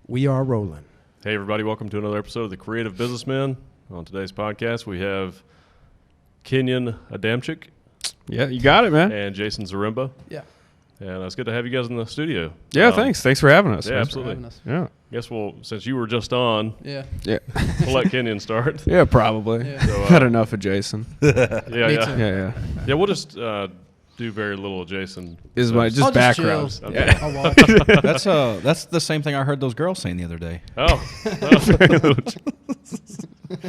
We are rolling. Hey, everybody. Welcome to another episode of the Creative Businessmen. On today's podcast, we have Kenyon Adamcik. Yeah, you got it, man. And Jason Zaremba. Yeah. And it's good to have you guys in the studio. Yeah, thanks. Thanks for having us. Yeah, man. absolutely. Yeah. Guess since you were just on, Yeah. we'll let Kenyon start. Yeah, probably. Yeah. So, Had enough of Jason. Yeah. Yeah. Yeah, we'll just do very little of Jason. Is my I'll just just background. chill. Yeah. I'll watch. That's the same thing I heard those girls saying the other day. Oh.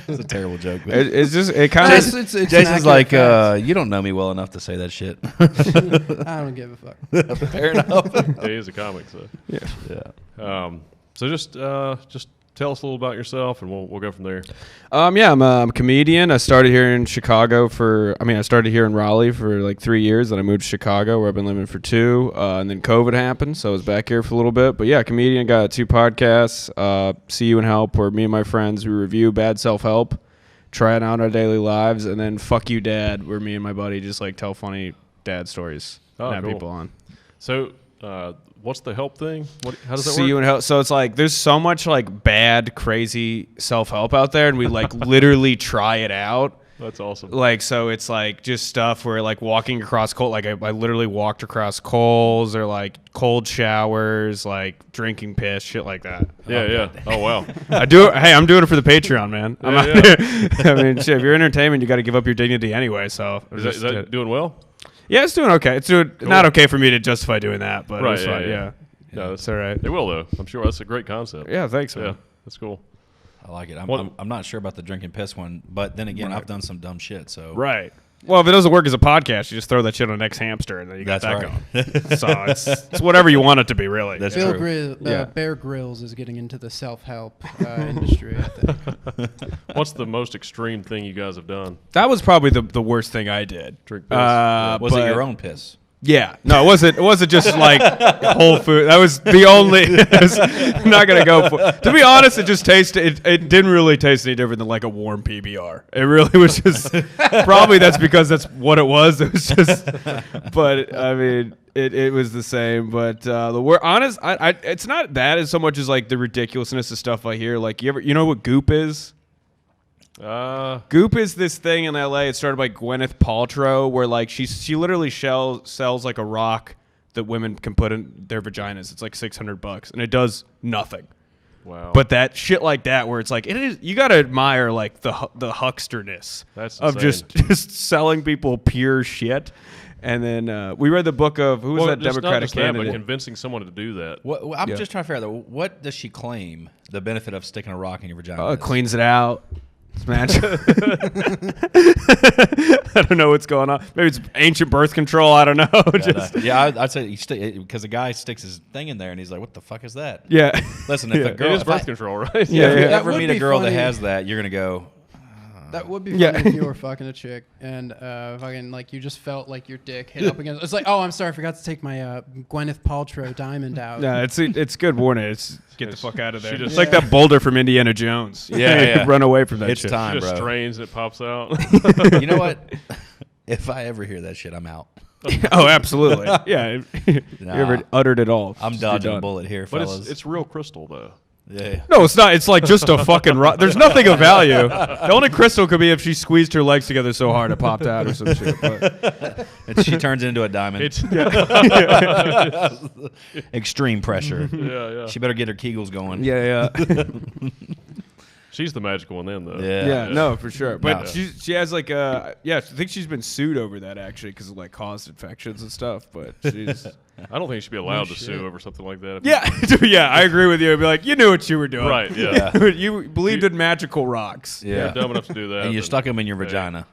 It's a terrible joke. But It's just it kind of. It's Jason's an like, accurate you don't know me well enough to say that shit. fact. I don't give a fuck. Fair enough. Yeah, he's a comic, so. Yeah. So just tell us a little about yourself, and we'll go from there. Yeah, I'm a comedian. I started here in Chicago I started here in Raleigh for like 3 years. Then I moved to Chicago, where I've been living for 2. And then COVID happened, so I was back here for a little bit. But yeah, comedian. Got 2 podcasts. See You and Help, where me and my friends we review bad self-help, try it out in our daily lives, and then Fuck You Dad, where me and my buddy just like tell funny dad stories and have Cool. people on. So, what's the help thing? How does that See work? You and Help. So it's like there's so much like bad, crazy self-help out there, and we like literally try it out. That's awesome. Like, so it's like just stuff where like walking across coal, like I literally walked across coals, or like cold showers, like drinking piss, shit like that. Yeah. Oh, wow. I do it. Hey, I'm doing it for the Patreon, man. I'm out Yeah. here. I mean, shit, if you're entertainment, you got to give up your dignity anyway. So Is that doing well? yeah, it's doing okay. It's doing not okay for me to justify doing that, but Right, it's fine. yeah. Yeah, No, it's all right. It will, though. I'm sure that's a great concept. Yeah, thanks, Yeah, man. that's cool. I like it. What- I'm not sure about the drinking piss one, but then again, Right. I've done some dumb shit. So Right. Well, if it doesn't work as a podcast, you just throw that shit on Next Hamster, and then you got That's that right. going. So it's whatever you want it to be, really. That's Bill true. Yeah. Bear Grylls is getting into the self-help industry, I think. What's the most extreme thing you guys have done? That was probably the worst thing I did. Drink piss? Yeah. was it but- your own piss? Yeah, no, it wasn't. It wasn't just like whole food. That was the only. I'm not gonna go for. To be honest, it just tasted. It didn't really taste any different than like a warm PBR. It really was just. Probably that's because that's what it was. It was just. But I mean, it was the same. But the word honest, it's not that as so much as like the ridiculousness of stuff I hear. Like you know what Goop is? Goop is this thing in LA. It started by Gwyneth Paltrow, where like she literally sells like a rock that women can put in their vaginas. It's like $600, and it does nothing. Wow. But that shit like that, where it's like it is, you gotta admire like the hucksterness That's of insane. just selling people pure shit. And then we read the book of who was that just not Democratic just that, but candidate? convincing someone to do that. I'm Yeah. just trying to figure out what does she claim the benefit of sticking a rock in your vagina? It is? cleans it out. It's magic. I don't know what's going on. Maybe it's ancient birth control. I don't know. I'd say because a guy sticks his thing in there and he's like, "What the fuck is that?" Yeah. Listen, if Yeah. a girl, It is if birth I- control, right? Yeah, if you yeah. That ever would meet a be girl funny. that has that, you're gonna go. That would be Yeah. funny if you were fucking a chick and fucking like you just felt like your dick hit up against. It's like, oh, I'm sorry, I forgot to take my Gwyneth Paltrow diamond out. No, it's good warning. It's get the fuck out of there. She just- It's like that boulder from Indiana Jones. Yeah. Run away from that It's shit. time, It just bro. strains and it pops out. You know what? If I ever hear that shit, I'm out. Oh, absolutely. Yeah. You ever uttered it all? I'm You're dodging a done. bullet here, But fellas. it's real crystal, though. yeah. No, it's not. It's like just a fucking rock. There's nothing of value. The only crystal could be if she squeezed her legs together so hard it popped out or some shit. But And she turns it into a diamond. It's Extreme pressure. yeah. She better get her Kegels going. yeah. She's the magical one then, though. Yeah. Yeah, no, for sure. But No. she has like I think she's been sued over that actually because of like caused infections and stuff. But she's I don't think you should be allowed to shit. sue over something like that. yeah, I agree with you. I'd be like, you knew what you were doing, Right, yeah. you believed in magical rocks, You're Yeah. dumb enough to do that. And you then- stuck them in your vagina.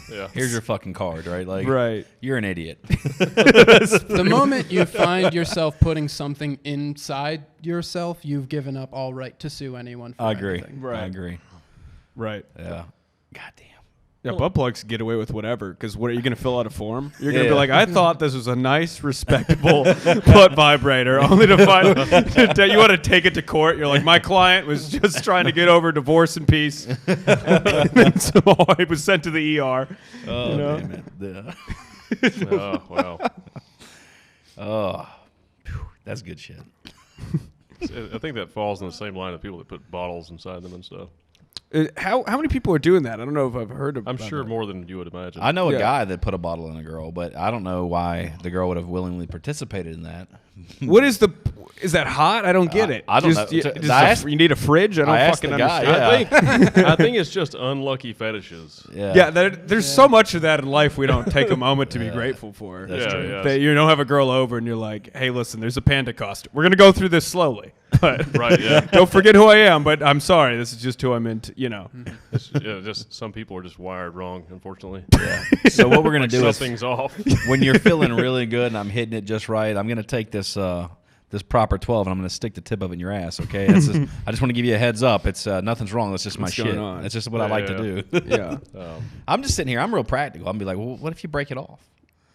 Yeah. Here's your fucking card, right? Like, right? you're an idiot. The moment you find yourself putting something inside yourself, you've given up all right to sue anyone for I agree. anything. Right. I agree. Right. Yeah. God damn. Yeah, butt plugs get away with whatever. Because what are you going to fill out a form? You're going to Yeah. be like, I thought this was a nice, respectable butt vibrator, only to find that you want to take it to court. You're like, my client was just trying to get over divorce in peace, and then he was sent to the ER. Oh, You know? damn it. Yeah. Oh, wow. Oh, phew, that's good shit. It's I think that falls in the same line of people that put bottles inside them and stuff. How many people are doing that? I don't know if I've heard of. I'm sure more than you would imagine. I know a guy that put a bottle in a girl, but I don't know why the girl would have willingly participated in that. What is is that hot? I don't get it. I don't know. You need a fridge? I don't fucking understand. I think it's just unlucky fetishes. Yeah, there's so much of that in life we don't take a moment to be grateful for. That's true. Yeah. That you don't have a girl over and you're like, hey, listen, there's a panda costume. We're going to go through this slowly. But Right, yeah. don't forget who I am, but I'm sorry. This is just who I'm into, you know. Just some people are just wired wrong, unfortunately. Yeah. So what we're gonna do is Something's off. when you're feeling really good and I'm hitting it just right, I'm gonna take this this proper 12 and I'm gonna stick the tip of it in your ass. Okay. I just want to give you a heads up. It's nothing's wrong. That's just my What's going shit. on? It's just what I like to do. Yeah. I'm just sitting here. I'm real practical. I'm be like, well, what if you break it off?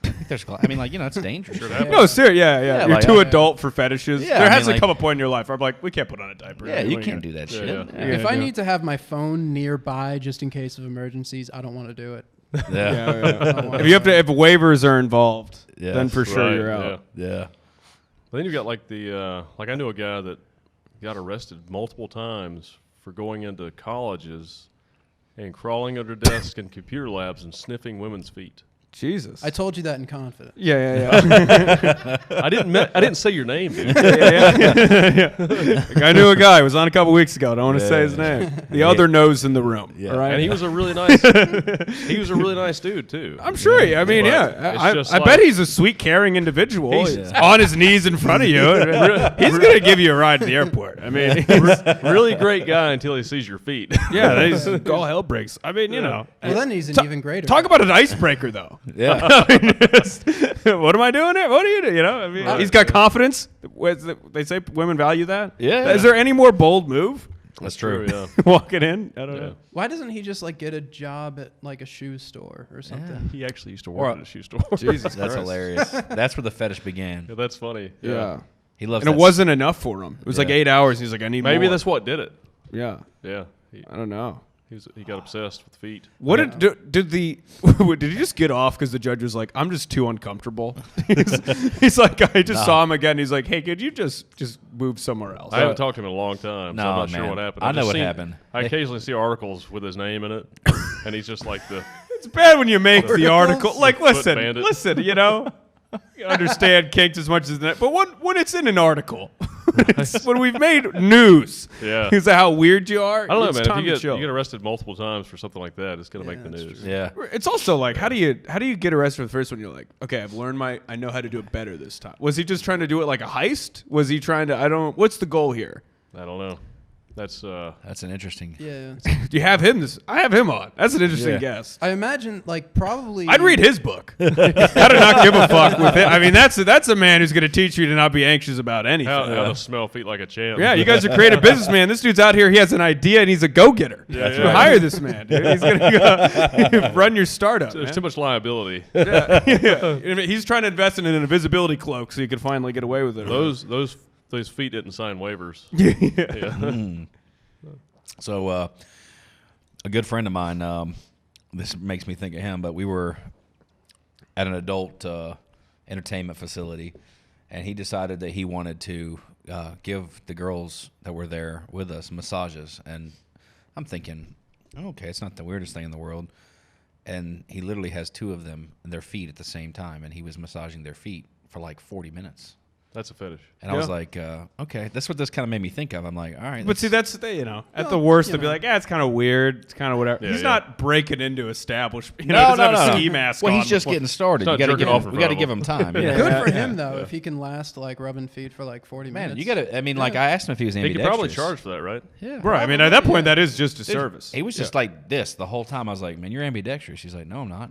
I mean, like, it's dangerous. No, seriously, yeah. Yeah, You're like, too adult for fetishes. Yeah, there I has mean, to come a point in your life where I'm like, we can't put on a diaper. Yeah, you can't do that shit. yeah. If I need to have my phone nearby just in case of emergencies, I don't want to do it. Yeah. If waivers are involved, Yeah. then for sure Right, you're out. Yeah. But then you got like I knew a guy that got arrested multiple times for going into colleges and crawling under desks in computer labs and sniffing women's feet. Jesus. I told you that in confidence. Yeah. I didn't say your name, dude. I knew a guy. It was on a couple weeks ago. I don't want to say his name. The other nose in the room. Yeah. All right. And he was a really nice dude too. I'm sure. I mean, But I bet he's a sweet, caring individual. He's on his knees in front of you. He's gonna give you a ride to the airport. I mean, really great guy until he sees your feet. yeah, he's all hell breaks. I mean, you know. Well, then he's an even greater. Talk about an icebreaker, though. Yeah. I mean, what am I doing here? What do you do? You know, I mean, he's got confidence. They say women value that. Yeah. Is there any more bold move? That's true. Yeah. Walking in, I don't know. Why doesn't he just like get a job at like a shoe store or something? He actually used to work at a shoe store. Jesus, That's hilarious. That's where the fetish began. Yeah, that's funny. Yeah. He loves And that it wasn't enough for him. It was like Yeah. 8 hours. He's like, I need Maybe more. that's what did it. Yeah. Yeah. I don't know. He got obsessed with feet. What did he just get off because the judge was like, I'm just too uncomfortable? he's like, I just saw him again. He's like, hey, could you just move somewhere else? I haven't talked to him in a long time, so No, I'm not man. sure what happened. I know just what seen- happened. I occasionally see articles with his name in it, and he's just like the. It's bad when you make the article. Like, Foot bandit. listen, you know, you understand kinks as much as that. But when it's in an article, when we've made news, Yeah. is that how weird you are? I don't know, It's man. time If to you chill. get arrested multiple times for something like that, it's gonna make the news. Yeah. It's also like, how do you get arrested for the first one? You're like, okay, I know how to do it better this time. Was he just trying to do it like a heist? Was he trying to? What's the goal here? I don't know. That's That's an interesting. Yeah. Do you have him? I have him on. That's an interesting Yeah. guess. I imagine like probably. I'd read his book. How to not give a fuck with it. I mean, that's a man who's going to teach you to not be anxious about anything. how to smell feet like a champ. Yeah, you guys are creative businessmen. This dude's out here. He has an idea and he's a go-getter. Yeah, You yeah. hire this man. Dude. He's going to run your startup. There's man. too much liability. Yeah. I mean, he's trying to invest in an invisibility cloak so he could finally get away with it. Those feet didn't sign waivers. Yeah. So, a good friend of mine, this makes me think of him, but we were at an adult entertainment facility, and he decided that he wanted to give the girls that were there with us massages. And I'm thinking, okay, it's not the weirdest thing in the world. And he literally has two of them and their feet at the same time, and he was massaging their feet for like 40 minutes. That's a fetish. And I was like, okay, that's what this kind of made me think of. I'm like, all right. But see, that's the thing, you know. At the worst, they'd be like, it's kind of weird. It's kind of whatever. Yeah, He's yeah. not breaking into establishment. You know, he doesn't have a ski mask Well, on he's just before. getting started. Not You gotta jerking give off him, in we got to front give of him time. Yeah. Good for Yeah. him though if he can last like rubbing feet for like 40 minutes. Man, you got to. I mean, like I asked him if he was He ambidextrous. could probably charge for that, right? Yeah. Right. I mean, at that point, that is just a service. He was just like this the whole time. I was like, man, you're ambidextrous. She's like, no, I'm not.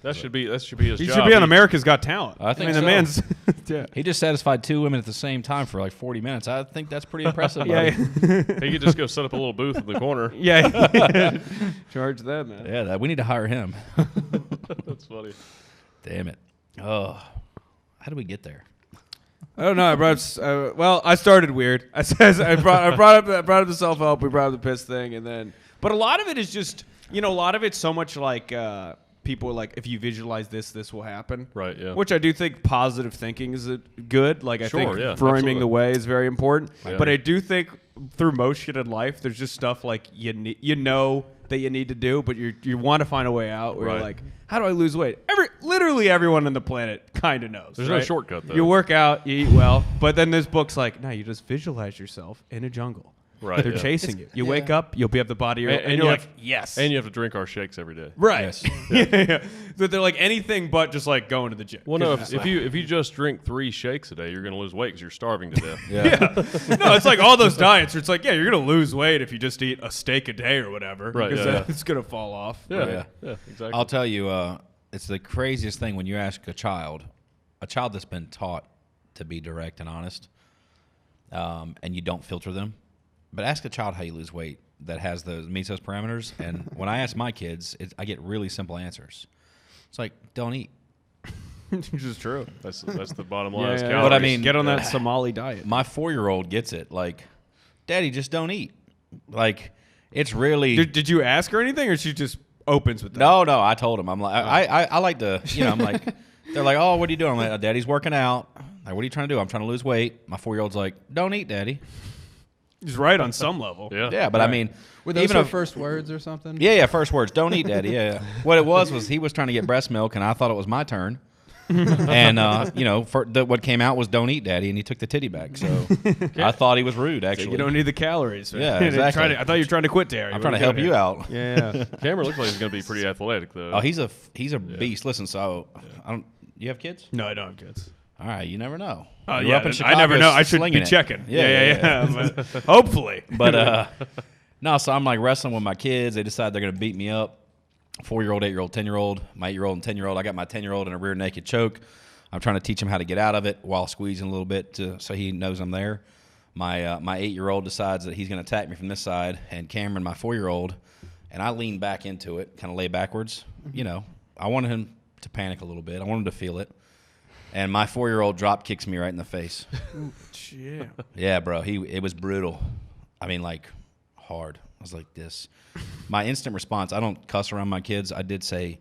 That should be his He job. should be on America's Got Talent. I think mean, so. the man's. Yeah. He just satisfied two women at the same time for like 40 minutes. I think that's pretty impressive. Yeah. He could just go set up a little booth in the corner. Yeah. Charge that, man. Yeah, we need to hire him. That's funny. Damn it. Oh, how did we get there? I don't know. I brought up, I started weird. I brought up the self-help. We brought up the piss thing, and then, but a lot of it is just, a lot of it's so much like people are like, if you visualize this, this will happen. Right, yeah. Which I do think positive thinking is good. Like, I think yeah, framing absolutely. the way is very important. Yeah. But I do think through most shit in life, there's just stuff like you know that you need to do, but you want to find a way out where you're Right. like, how do I lose weight? Literally everyone on the planet kind of knows. There's no right? shortcut, though. You work out, you eat well, but then there's books like, no, you just visualize yourself in a jungle. Right, They're yeah. chasing you. You yeah. wake up, you'll be up the body, and you you're have- like, yes. And you have to drink our shakes every day. right. Yes. yeah. But they're like anything but just like going to the gym. Well, no, 'Cause if you just drink 3 shakes a day, you're going to lose weight because you're starving to death. Yeah. no, it's like all those diets. It's like, yeah, you're gonna lose weight if you just eat a steak a day or whatever. Right, Because yeah, it's gonna fall off. Yeah, Yeah. exactly. I'll tell you, it's the craziest thing when you ask a child that's been taught to be direct and honest, and you don't filter them. But ask a child how you lose weight that meets those parameters. And when I ask my kids, I get really simple answers. It's like, don't eat. Which is true. That's the bottom line. is Yeah. calories. But I mean, Get on that Somali diet. My 4-year-old gets it. Like, Daddy, just don't eat. Like, it's really. Did you ask her anything, or she just opens with that? No, I told him. I'm like, I like to, I'm like, they're like, oh, what are you doing? I'm like, Daddy's working out. Like, what are you trying to do? I'm trying to lose weight. My 4-year-old's like, don't eat, Daddy. He's right on some level. Yeah. Yeah, but I mean, Were those even her if- first words or something? Yeah, first words, don't eat, Daddy. Yeah. What it was he was trying to get breast milk, and I thought it was my turn. And what came out was "Don't eat, Daddy," and he took the titty back. So I thought he was rude. Actually, You don't need the calories. Man. Yeah, You're exactly. I thought you were trying to quit dairy. I'm trying to help you out. Yeah. Cameron looks like he's going to be pretty athletic, though. Oh, he's a beast. Listen, so I don't. You have kids? No, I don't have kids. All right, you never know. Oh Grew yeah, up in I never Chicago know. I should slinging be it. checking. Yeah. But hopefully. But no, so I'm like wrestling with my kids. They decide they're going to beat me up. 4-year-old, 8-year-old, 10-year-old. My 8-year-old and 10-year-old. I got my 10-year-old in a rear naked choke. I'm trying to teach him how to get out of it while squeezing a little bit so he knows I'm there. My 8-year-old decides that he's going to attack me from this side, and Cameron, my 4-year-old, and I lean back into it, kind of lay backwards. I wanted him to panic a little bit. I wanted him to feel it. And my 4-year-old drop kicks me right in the face. Yeah. Yeah, bro. It was brutal. I mean, like, hard. I was like this. My instant response, I don't cuss around my kids. I did say,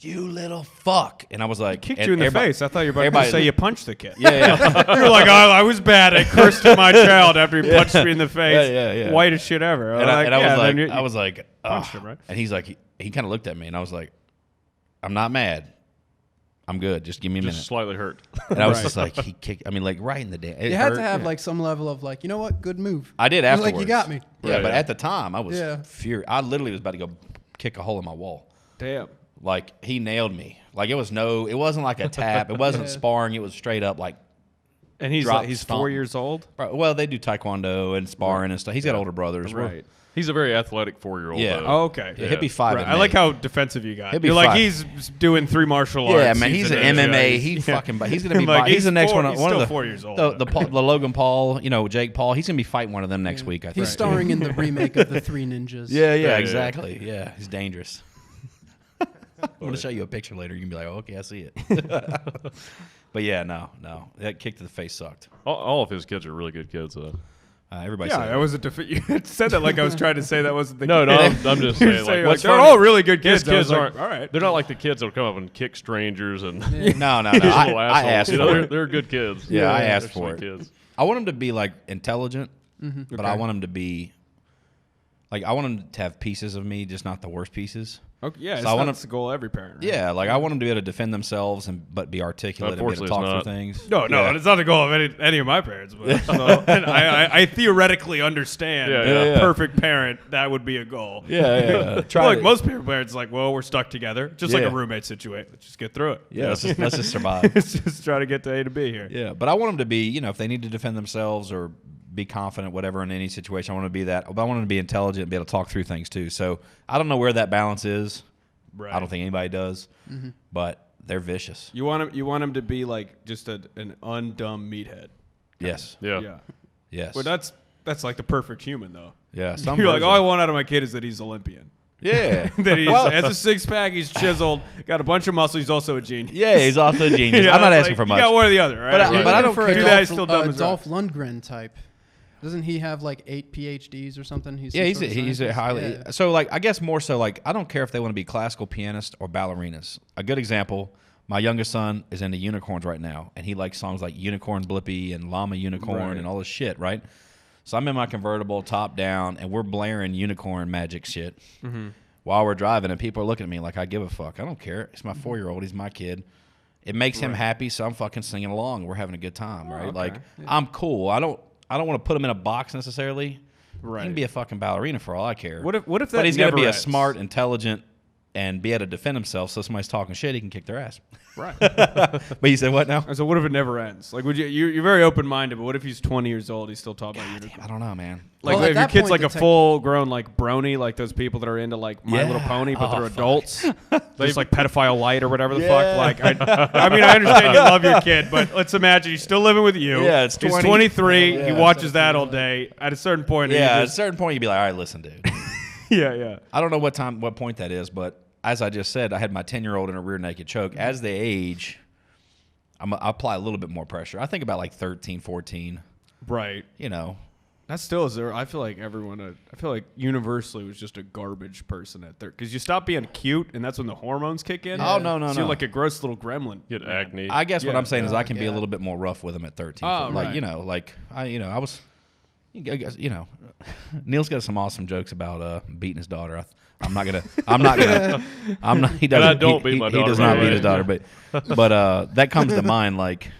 "You little fuck." And I was like, Kicked and you in the everybody- face. I thought you were about everybody- to say you punched the kid. Yeah. You were like, oh, I was bad. I cursed my child after he punched me in the face. Yeah. Whitest shit ever. And I then was like, punched "Ugh." him, right? And he's like, he kind of looked at me, and I was like, "I'm not mad. I'm good. Just give me a just minute." slightly hurt. And I was just like, he kicked. I mean, like right in the day. You had to have like some level of like, you know what, good move. I did It was afterwards. like, you got me. Yeah, Right, but yeah. at the time, I was Yeah. furious. I literally was about to go kick a hole in my wall. Damn. Like he nailed me. Like it wasn't like a tap. It wasn't Yeah. sparring. It was straight up like. And he's Drop he's stomp. 4 years old. Bro, well, they do taikwondo and sparring and stuff. He's got older brothers. Right. He's a very athletic 4-year-old. Yeah. though. Oh, okay. Yeah, he'll be 5. Right. in I like May. how defensive you got. He'll be You're like 5. he's doing 3 martial arts. Yeah, man, he's an in MMA. it. He's Yeah. fucking. He's gonna be. Like, he's the next 4 one. He's One still of the 4 years old. the Logan Paul. Jake Paul. He's gonna be fighting one of them next week. I think. He's starring in the remake of The Three Ninjas. Yeah, Yeah. exactly. Yeah, he's dangerous. I'm gonna show you a picture later. You can be like, oh, okay, I see it. But yeah, no, that kick to the face sucked. All of his kids are really good kids, though. Everybody Yeah, said that was a you said that like I was trying to say that wasn't the No, case. I'm just You're saying. saying, Like, what's they're funny- all really good kids. His I was kids like, aren't. all right. They're not like the kids that'll come up and kick strangers and no. these I little assholes. asked You know, for they're, it. they're good kids. Yeah, I They're asked sweet for it. Kids. I want him to be like intelligent, but I Okay. want him to be like I want him to have pieces of me, just not the worst pieces. Okay, yeah, So I want that's the goal of every parent. Right? Yeah, like I want them to be able to defend themselves but be articulate and be able to Unfortunately, talk it's through not. things. No, Yeah. and it's not the goal of any of my parents. But and I theoretically understand Yeah, that yeah. a perfect parent, that would be a goal. Yeah. Try Like to- most parents, like, well, we're stuck together, just like Yeah. a roommate situation. Let's just get through it. Yeah, let's just survive. Let's just try to get to A to B here. Yeah, but I want them to be, if they need to defend themselves or be confident, whatever, in any situation, I want them to be that. But I want them to be intelligent and be able to talk through things too. So I don't know where that balance is. Right. I don't think anybody does, but they're vicious. You want him to be like just an undumb meathead. Yeah. Yes. Well, that's like the perfect human though. Yeah. You're like, all I want out of my kid is that he's Olympian. Yeah. That he has a 6-pack, he's chiseled, got a bunch of muscle, he's also a genius. Yeah, he's also a genius. You know, I'm not it's asking like, for much. You got one or the other, right? But I- You're but I looking don't for care. a Too bad he's Dolph, still dumb as Dolph Lundgren type. Doesn't he have like 8 PhDs or something? He's he's a highly Yeah. so like I guess more so like I don't care if they want to be classical pianists or ballerinas. A good example, my youngest son is into unicorns right now, and he likes songs like Unicorn Blippy and Llama Unicorn and all this shit, right? So I'm in my convertible, top down, and we're blaring unicorn magic shit while we're driving, and people are looking at me like I give a fuck. I don't care. It's my 4-year-old. He's my kid. It makes him happy, so I'm fucking singing along. We're having a good time, right? Okay. Like I'm cool. I don't want to put him in a box necessarily. Right. He can be a fucking ballerina for all I care. What if that But he's got to be never a ends? smart, intelligent, and be able to defend himself. So somebody's talking shit, he can kick their ass. Right. But you said what now? So what if it never ends? Like, would you're very open minded, but what if he's 20 years old? He's still talking about unicorn. I don't know, man. Like, Well, at if your that kid's point, like a the full grown like brony, like those people that are into like My Little Pony, but they're adults. Just like pedophile light or whatever the fuck. Like, I mean, I understand you love your kid, but let's imagine he's still living with you. Yeah, it's he's 20. 23. Yeah, he watches that all day. At a certain point, Yeah, he at a certain point, you'd be like, all right, listen, dude. yeah. I don't know what point that is, but as I just said, I had my 10-year-old in a rear naked choke. As they age, I apply a little bit more pressure. I think about like 13, 14, Right. you know. That still is there. I feel like everyone. I feel like universally was just a garbage person at 30 because you stop being cute, and that's when the hormones kick in. Oh, no. So you're like a gross little gremlin. Get acne. I guess what Yeah. I'm saying is I can be a yeah. little bit more rough with them at 13. Oh, like, right. you know, like I was, you know, Neil's got some awesome jokes about beating his daughter. I'm not gonna. He doesn't. I don't beat my He daughter, does not by the beat way. his daughter, but that comes to mind. Like,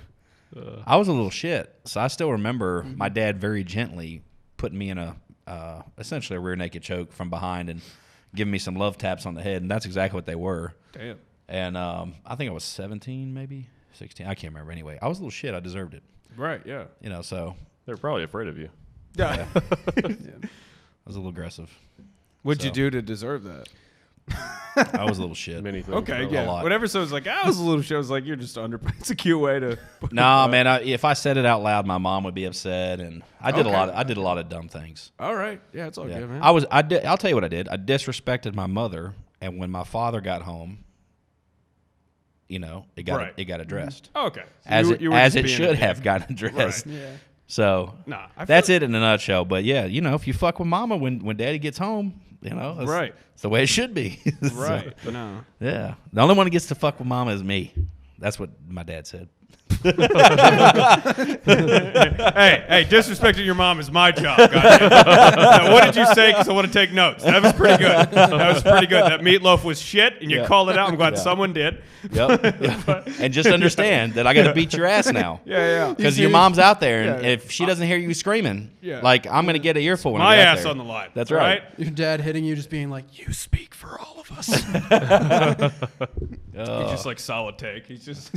I was a little shit, so I still remember my dad very gently putting me in a essentially a rear naked choke from behind and giving me some love taps on the head, and that's exactly what they were. Damn. And I think I was 17, maybe 16. I can't remember. Anyway, I was a little shit. I deserved it. Right. Yeah. You know, so They're probably afraid of you. Yeah. I was a little aggressive. What'd you So. do to deserve that? I was a little shit. Many things. Okay. probably. Yeah. lot. Whatever. So it's like I was a little shit. I was like, you're just under. It's a cute way to. No, man. If I said it out loud, my mom would be upset, and I did Okay. I did a lot of dumb things. All right. Yeah. It's all Yeah. good, man. I'll tell you what I did. I disrespected my mother, and when my father got home, you know, it got Right. it got addressed Okay. So as you were as just it being should a have dick. gotten addressed. Right. Yeah. So Nah. I that's feel- it in a nutshell. But yeah, you know, if you fuck with mama when daddy gets home, you know, that's, Right. it's the way it should be. So, Right. No. yeah. The only one who gets to fuck with mama is me. That's what my dad said. Hey, disrespecting your mom is my job. Goddamn. Now, what did you say? Because I want to take notes. That was pretty good. That meatloaf was shit, and you Yeah. called it out. I'm glad Yeah. someone did. Yep. And just understand that I got to beat your ass now. Yeah. Because your mom's out there, and Yeah. if she doesn't hear you screaming, Yeah. like I'm gonna get an earful. When I My get out ass there. on the line. That's all right. Your dad hitting you, just being like, "You speak for all of us." He's just like solid take. He's just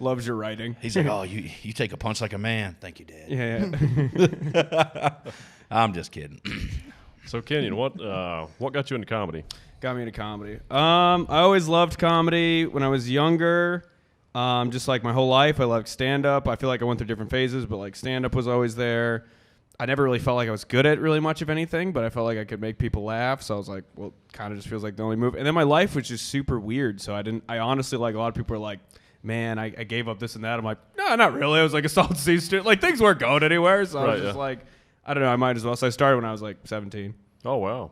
loves your writing. He's like, "Oh, you take a punch like a man." Thank you, Dad. Yeah. I'm just kidding. So Kenyon, what got you into comedy? Got me into comedy. I always loved comedy when I was younger. Just like my whole life, I loved stand-up. I feel like I went through different phases, but like stand-up was always there. I never really felt like I was good at really much of anything, but I felt like I could make people laugh. So I was like, well, kind of just feels like the only move. And then my life was just super weird. So I honestly, like a lot of people are like, man, I gave up this and that. I'm like, no, not really. I was like a solid C student. Like things weren't going anywhere. So I was Right, just yeah. like, I don't know, I might as well. So I started when I was like 17. Oh wow,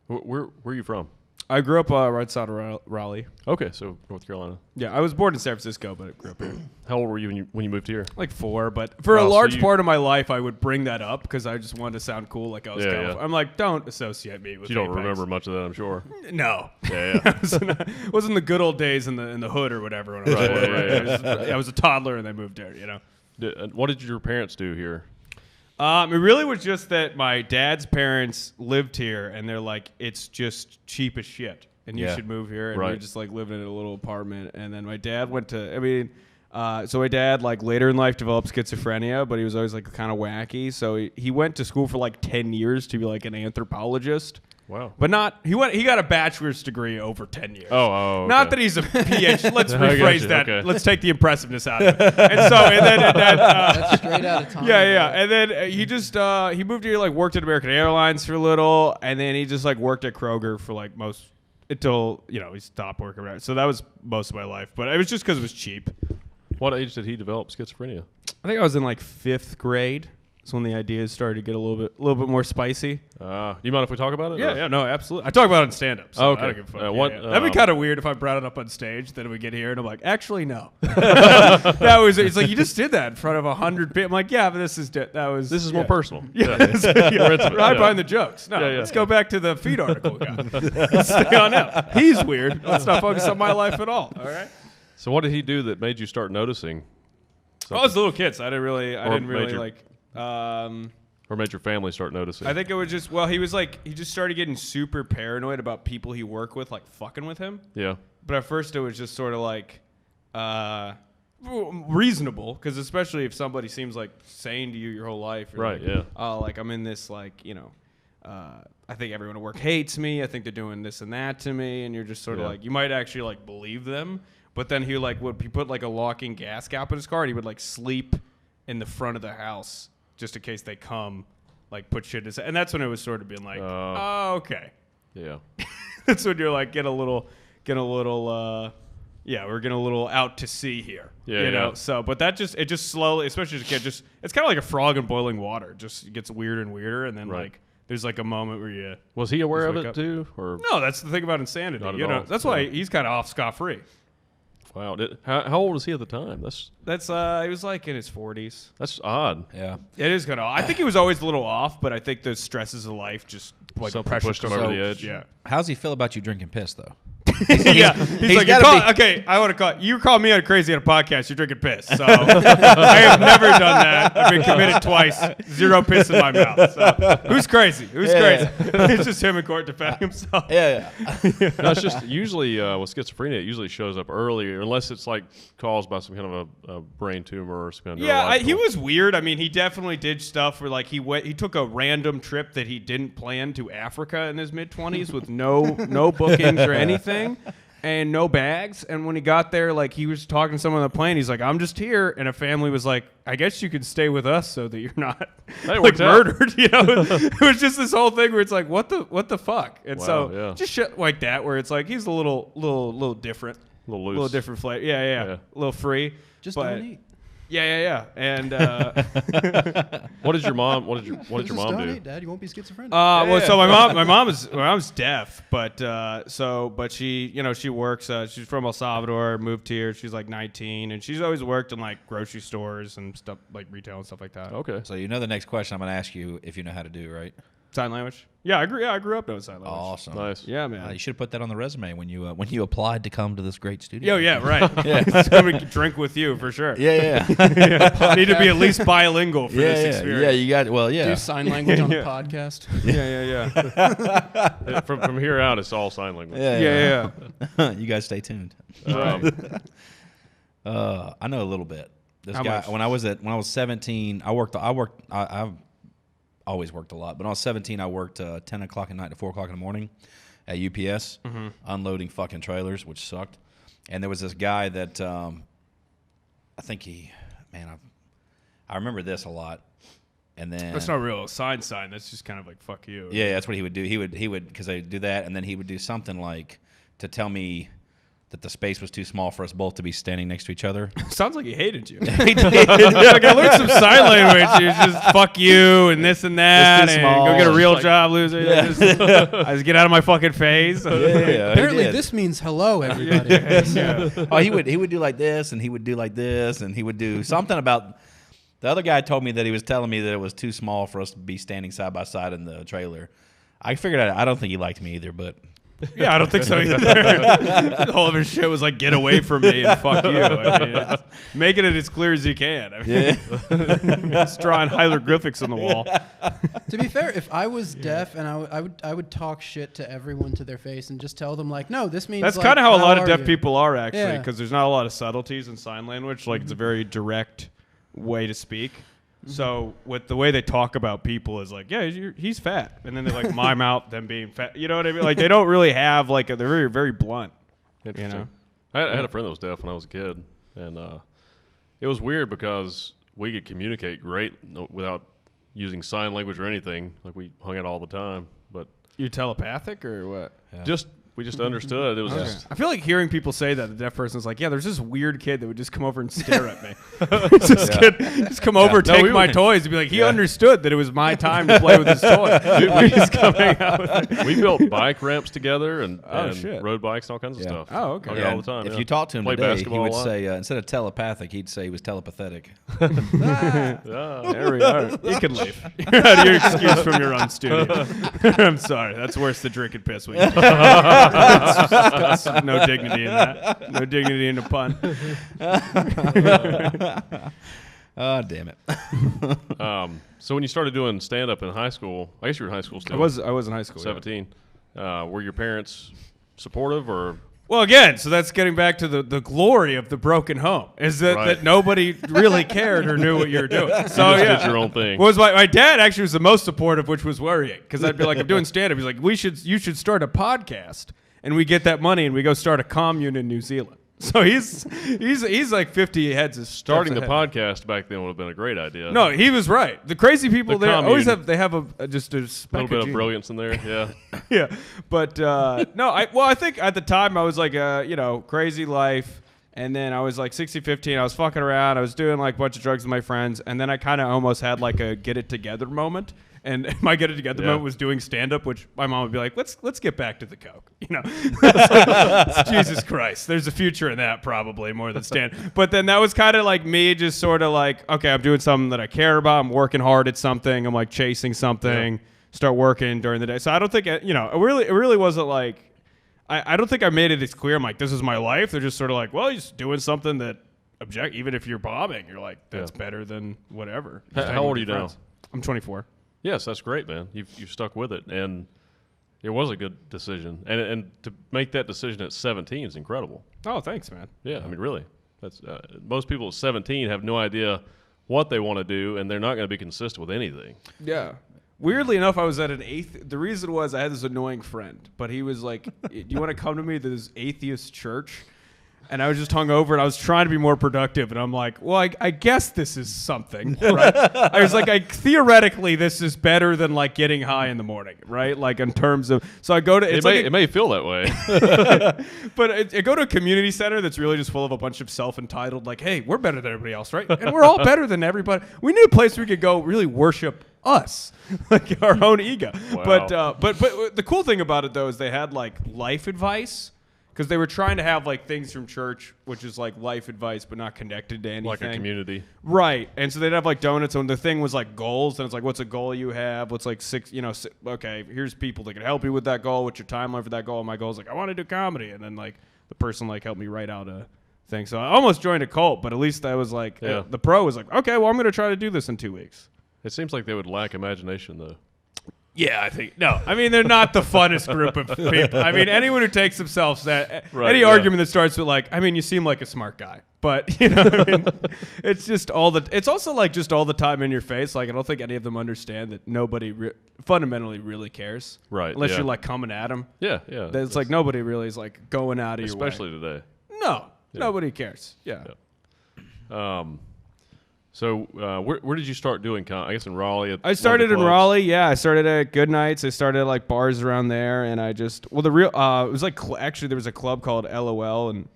where are you from? I grew up right outside of Raleigh. Okay, so North Carolina. Yeah, I was born in San Francisco, but I grew up here. How old were you when you moved here? Like 4, but for Oh, a so large you- part of my life, I would bring that up because I just wanted to sound cool, like I was. Yeah, California. yeah. I'm like, don't associate me with. You don't Apex. remember much of that, I'm sure. No, Yeah. it wasn't the good old days in the hood or whatever. When I was, Right, born, yeah, right? I was a toddler and they moved there. You know, What did your parents do here? it really was just that my dad's parents lived here, and they're like, it's just cheap as shit, and you Yeah. should move here. And we Right. just like lived in a little apartment, and then my dad went to. I mean. So my dad, like later in life, developed schizophrenia, but he was always like kind of wacky. So he went to school for like 10 years to be like an anthropologist, Wow. but not he got a bachelor's degree over 10 years. Oh, Not okay. that he's a PhD. Let's I got rephrase you, that. okay. Let's take the impressiveness out of it. And then That's straight out of time. yeah. And then he just he moved here, like worked at American Airlines for a little, and then he just like worked at Kroger for like until he stopped working there. So that was most of my life, but it was just because it was cheap. What age did he develop schizophrenia? I think I was in like 5th grade. It's when the ideas started to get a little bit more spicy. You mind if we talk about it? Yeah, no, absolutely. I talk about it in stand-up. So Okay. I don't give a fuck. What, That'd be kind of weird if I brought it up on stage. Then we get here and I'm like, actually, no. It's like you just did that in front of 100 people. I'm like, yeah, but this is more personal. Yeah, More intimate. right Yeah. behind the jokes. No, let's go back to the feed article we got. Stay on him. He's weird. Let's not focus on my life at all. All right. So what did he do that made you start noticing? I was a little kid, so I didn't really major- like. Or made your family start noticing? I think it was just he just started getting super paranoid about people he worked with like fucking with him. Yeah. But at first it was just sort of like reasonable, because especially if somebody seems like saying to you your whole life, you're Right, like, yeah. oh, like I'm in this, like, you know, I think everyone at work hates me. I think they're doing this and that to me, and you're just sort of Yeah. like, you might actually like believe them. But then he put like a locking gas cap in his car, and he would like sleep in the front of the house just in case they come, like put shit in his, and that's when it was sort of being like, oh, okay. Yeah. That's when you're like, we're getting a little out to sea here. Yeah, you know. yeah. So, but it just slowly, especially as a kid, it's kind of like a frog in boiling water. It gets weirder and weirder, and then Right. like there's like a moment where you. Was he aware of wake it up. too? Or No, that's the thing about insanity. Not at You know, all. that's why Yeah. he's kind of off scot-free. wow. How old was he at the time? That's he was like in his 40s. That's odd. Yeah. It is kind of. I think he was always a little off, but I think the stresses of life just like Something pressure pushed him cooker. over the edge. Yeah. How's he feel about you drinking piss though? Yeah, he's like, gotta okay, I want to call you. Call me on crazy on a podcast. You're drinking piss. So I have never done that. I've been committed twice. 0 piss in my mouth. So who's crazy? Who's crazy? It's just him in court defending himself. Yeah. No, it's just usually with schizophrenia, it usually shows up earlier, unless it's like caused by some kind of a brain tumor or some kind of Yeah, he neurological- was weird. I mean, he definitely did stuff where like he took a random trip that he didn't plan to Africa in his mid-20s with no bookings or anything. And no bags. And when he got there, like he was talking to someone on the plane. He's like, "I'm just here." And a family was like, "I guess you can stay with us so that you're not like worked out. murdered." You know, it was just this whole thing where it's like, "What the fuck?" And Wow, so yeah. just shit like that, where it's like he's a little different, A little loose. little different flavor. Yeah, Yeah. a little free. Just but, don't eat. Yeah. And What did your mom? What did your Just mom don't do? eat, Dad. You won't be schizophrenic. well, so my mom's deaf, but she, you know, she works. She's from El Salvador, moved here. She's like 19, and she's always worked in like grocery stores and stuff, like retail and stuff like that. Okay. So you know the next question I'm going to ask you if you know how to do, right? Sign language. Yeah, I grew up knowing sign language. Awesome. Nice. Yeah, man. You should have put that on the resume when you applied to come to this great studio. Yo, yeah, right. I'm gonna drink with you for sure. Yeah. I need to be at least bilingual for this experience. Yeah, you got Do sign language on the podcast. Yeah. From here out, it's all sign language. Yeah. You guys stay tuned. Um, I know a little bit. This How guy much? when I was 17, I've always worked a lot, but when I was 17, I worked 10 o'clock at night to 4 o'clock in the morning at UPS, unloading fucking trailers, which sucked. And there was this guy that I remember this a lot. And then That's not real sign. That's just kind of like fuck you. yeah, that's what he would do. He would because I do that, and then he would do something like to tell me that the space was too small for us both to be standing next to each other. Sounds like he hated you. Like I learned some sign language. It's just fuck you and this and that, It's too and small. go get a real Like- job, loser. I just get out of my fucking face. Apparently, this means hello, everybody. Oh, he would do like this, and he would do like this, and he would do something about. The other guy told me that he was telling me that it was too small for us to be standing side by side in the trailer. I figured out. I don't think he liked me either, but Yeah, I don't think so either. The whole of his shit was like, get away from me and fuck you. I mean, it's making it as clear as you can. I mean, just drawing hieroglyphics on the wall. To be fair, if I was deaf and I would talk shit to everyone to their face and just tell them like, no, this means That's like, kind of how a lot of are deaf you? people are, actually, Yeah. because there's not a lot of subtleties in sign language. Like, it's a very direct way to speak. So with the way they talk about people is like, yeah, he's fat, and then they like mime out them being fat. You know what I mean? Like they don't really have like they're very very blunt. Interesting. You know? I had a friend that was deaf when I was a kid, and it was weird because we could communicate great without using sign language or anything. Like we hung out all the time, but You telepathic or what? just We just understood. It was just I feel like hearing people say that the deaf person's like, yeah, there's this weird kid that would just come over and stare at me. This kid just come over, take my toys, and be like, he understood that it was my time to play with his toy. He's coming out with it. we built bike ramps together and shit. rode bikes and all kinds of stuff. Oh, okay. All the time. If yeah. you talk to him Play today, he basketball would a lot. say instead of telepathic, he'd say he was telepathetic. There we are. You can leave. You're out of your excuse from your own studio. I'm sorry. That's worse than drinking piss. That's no dignity in that. No dignity in the pun. Oh, damn it. So when you started doing stand-up in high school, I guess you were in high school still. I was in high school. 17. Were your parents supportive or? Well, again, so that's getting back to the glory of the broken home, is that nobody really cared or knew what you were doing. So You just did your own thing. Was my dad actually was the most supportive, which was worrying, because I'd be like, I'm doing stand-up. He's like, you should start a podcast, and we get that money and we go start a commune in New Zealand. So he's like 50 heads of Starting the steps ahead. podcast back then would have been a great idea. No, he was right. The crazy people The there always commune. have just a A speck little bit of genius. brilliance in there, yeah. Yeah, but no, I think at the time I was like, crazy life, and then I was like 16, 15, I was fucking around, I was doing like a bunch of drugs with my friends, and then I kind of almost had like a get it together moment. And my get it together moment was doing stand up, which my mom would be like, let's get back to the coke. Jesus Christ, there's a future in that probably more than stand. But then that was kind of like me just sort of like, okay, I'm doing something that I care about. I'm working hard at something. I'm like chasing something. Start working during the day. So I don't think it really wasn't like I don't think I made it as clear. I'm like, this is my life. They're just sort of like, well, you're just doing something that even if you're bombing, you're like, that's better than whatever. How old are you now? I'm 24. Yes, that's great, man. You've stuck with it, and it was a good decision. And to make that decision at 17 is incredible. Oh, thanks, man. Yeah, I mean, really. That's most people at 17 have no idea what they want to do, and they're not going to be consistent with anything. Yeah. Weirdly enough, I was at an the reason was I had this annoying friend, but he was like, do you want to come to me to this atheist church? And I was just hungover, and I was trying to be more productive. And I'm like, well, I guess this is something, right? I was like, theoretically, this is better than like getting high in the morning, right? Like in terms of, so I go to, It may feel that way. but I go to a community center that's really just full of a bunch of self-entitled, like, hey, we're better than everybody else, right? And we're all better than everybody. We need a place where we could go really worship us, like our own ego. Wow. But the cool thing about it though is they had like life advice. Because they were trying to have like things from church, which is like life advice, but not connected to anything. Like a community. Right. And so they'd have like donuts, and the thing was like goals. And it's like, what's a goal you have? What's like okay, here's people that can help you with that goal. What's your timeline for that goal? And my goal is like, I want to do comedy. And then like the person like helped me write out a thing. So I almost joined a cult, but at least I was like, the pro was like, okay, well, I'm going to try to do this in 2 weeks. It seems like they would lack imagination, though. Yeah, I think no. I mean, they're not the funnest group of people. I mean, anyone who takes themselves any argument that starts with like, I mean, you seem like a smart guy, but you know, what I mean, it's just it's also like just all the time in your face. Like, I don't think any of them understand that nobody fundamentally really cares, right? Unless you're like coming at them. Yeah. It's like nobody really is like going out of your way, especially today. No, nobody cares. Yeah. So where did you start doing I guess in Raleigh. I started in Raleigh. Yeah, I started at Good Nights. I started at like bars around there, and I just it was like actually there was a club called LOL in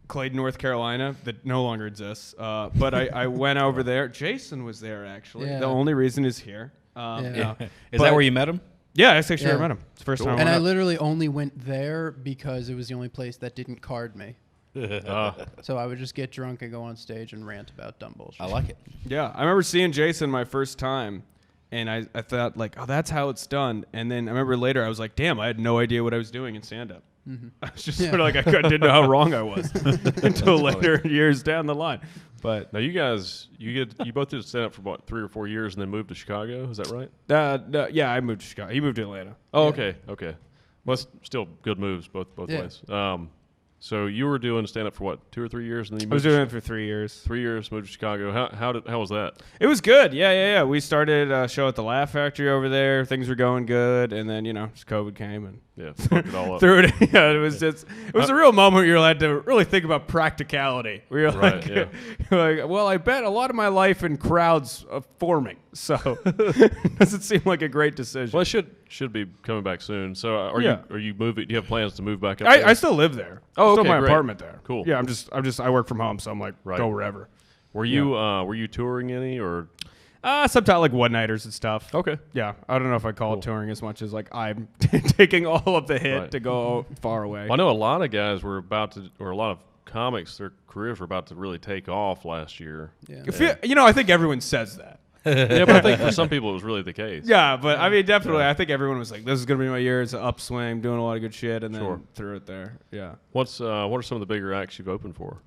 Clayton, North Carolina that no longer exists. But I went over there. Jason was there actually. Yeah. The only reason is here. Yeah. Is that where you met him? Yeah, that's actually where I Yeah. met him. It's the first time. And I I went up. literally only went there because it was the only place that didn't card me. So I would just get drunk and go on stage and rant about dumb bullshit. I like it. Yeah, I remember seeing Jason my first time, and I thought like, oh, that's how it's done. And then I remember later I was like, damn, I had no idea what I was doing in stand-up. I was just sort of like I didn't know how wrong I was until later years down the line. But now you guys, you both did stand-up for about 3 or 4 years and then moved to Chicago. Is that right? no, yeah, I moved to Chicago. He moved to Atlanta. Oh, okay. Well, it's still good moves both ways. So you were doing stand-up for what, 2 or 3 years, and then you moved I was doing it for 3 years. 3 years, moved to Chicago. How was that? It was good. Yeah. We started a show at the Laugh Factory over there. Things were going good, and then just COVID came, and Yeah, fucked it all up. Threw it. Yeah, it was a real moment where you're allowed to really think about practicality. Where you're Right, like, yeah. you're like, well, I bet a lot of my life in crowds forming, so doesn't seem like a great decision. Well, it should be coming back soon. So are you moving? Do you have plans to move back up there? I still live there. Oh, Still okay, my great. apartment there. Cool. Yeah, I work from home, so I'm like, Right. go wherever. Were you touring any or? Sometimes like one-nighters and stuff. Okay. Yeah, I don't know if I call it touring as much as like I'm taking all of the hit Right. to go far away. Well, I know a lot of guys were about to, or a lot of comics, their careers were about to really take off last year. Yeah. I think everyone says that. Yeah, but I think for some people it was really the case. Yeah, but I mean, definitely, I think everyone was like, "This is gonna be my year. It's an upswing, doing a lot of good shit," and then Sure. threw it there. Yeah. What are some of the bigger acts you've opened for?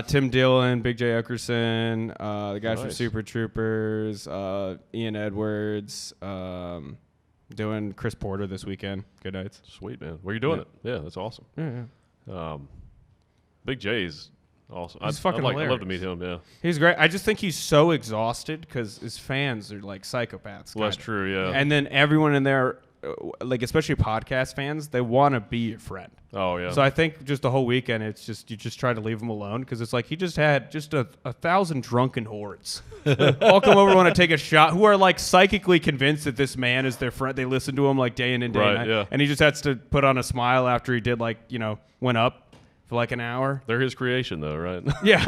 Tim Dillon, Big J Okerson, the guys from Nice. Super Troopers, Ian Edwards, doing Chris Porter this weekend. Good nights. Sweet, man. Where you doing Yeah. it? Yeah, that's awesome. Yeah. Big J's awesome. He's fucking I'd love to hilarious. meet him. Yeah, He's great. I just think he's so exhausted because his fans are like psychopaths. well, that's kinda. true. Yeah. And then everyone in there, like especially podcast fans, they want to be your friend. Oh yeah. So I think just the whole weekend, it's just you just try to leave him alone because it's like he just had just a 1,000 drunken hordes all come over want to take a shot who are like psychically convinced that this man is their friend. They listen to him like day in and day Right, out, yeah. and he just has to put on a smile after he did went up for like an hour. They're his creation, though, right? Yeah,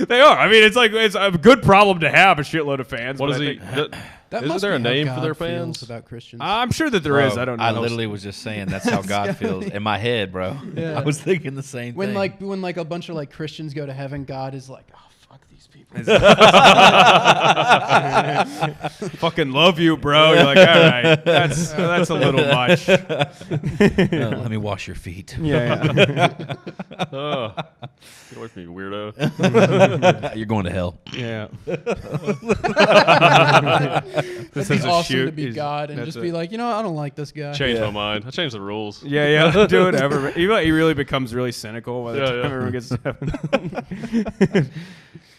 they are. I mean, it's a good problem to have a shitload of fans. What but is I he? think- That Isn't must there a be how name for God their feels fans? about Christians. I'm sure that there is. I don't know. I literally was just saying that's how God feels in my head, bro. Yeah. I was thinking the same when thing. when a bunch of like Christians go to heaven, God is like, oh fuck these people. Fucking love you, bro. You're like, all right, that's a little much. Let me wash your feet. Yeah, Oh, get away from me, weirdo. You're going to hell. yeah. That'd be awesome to be God and just be like, I don't like this guy. Changed my mind. I changed the rules. yeah, do whatever. He really becomes really cynical by the Yeah, time yeah. everyone gets to heaven.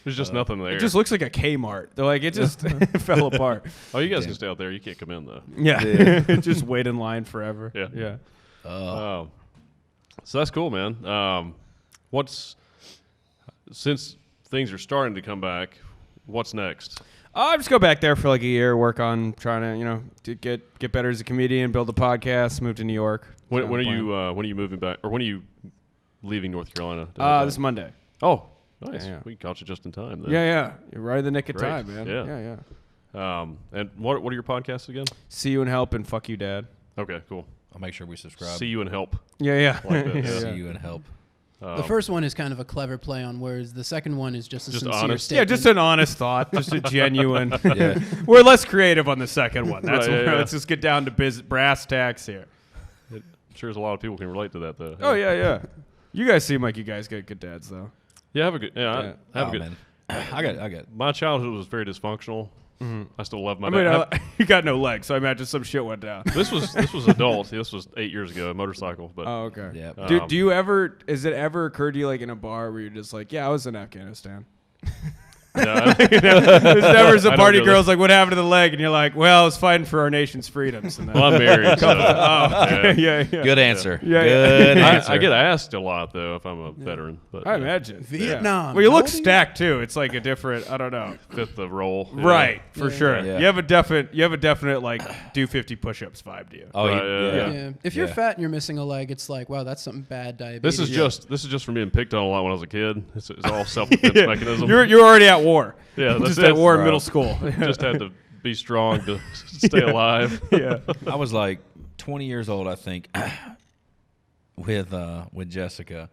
There's just nothing there. It just looks like a Kmart. They're like, it just fell apart. Oh, you guys can stay out there. You can't come in though. Yeah, just wait in line forever. Yeah. yeah. So that's cool, man. Since things are starting to come back, what's next? I'll just go back there for like a year, work on trying to, to get better as a comedian, build a podcast, move to New York. When Kinda are plan. you moving back, or when are you leaving North Carolina? This Monday. Oh, nice. Yeah. We caught you just in time. Then. Yeah. You're right in the nick of Great. time, man. Yeah. Yeah. And what are your podcasts again? See you and help and fuck you, Dad. Okay, cool. I'll make sure we subscribe. See you and help. Yeah. Like that, yeah. See you and help. The first one is kind of a clever play on words. The second one is just a Just sincere honest. statement. Yeah, just an honest thought, just a genuine. Yeah. We're less creative on the second one. That's Right, yeah. let's just get down to brass tacks here. I'm sure there's a lot of people can relate to that though. Oh yeah. You guys seem like you guys get good dads though. Yeah, have a good. Yeah, Yeah. have a Oh, good. man. I got. My childhood was very dysfunctional. I still love my I mean, dad. you got no legs, so I imagine some shit went down. This was adult. This was 8 years ago, a motorcycle. But Oh, okay. Yeah. Do you ever? Has it ever occurred to you, like in a bar, where you're just like, yeah, I was in Afghanistan. yeah, There's never some I don't party really- girls like, what happened to the leg? And you're like, well, I was fighting for our nation's freedoms. And then, well, I'm married. So, yeah. Good answer. Yeah, Good yeah. answer. I get asked a lot though if I'm a veteran. But I imagine. Vietnam. Yeah. Well, you look How old are you? stacked too. It's like a different. I don't know. fit the role. Yeah. Right, for Yeah. sure. Yeah. You have a definite like do 50 push-ups vibe to you. Oh, Right, yeah. yeah. Yeah. If you're Yeah. fat and you're missing a leg, it's like, wow, that's something bad. Diabetes. This is just from being picked on a lot when I was a kid. It's all self-defense mechanism. You're already at war. Yeah, that's just it. at war in Right. middle school. Just had to be strong to stay alive. Yeah. I was like 20 years old, I think, with Jessica.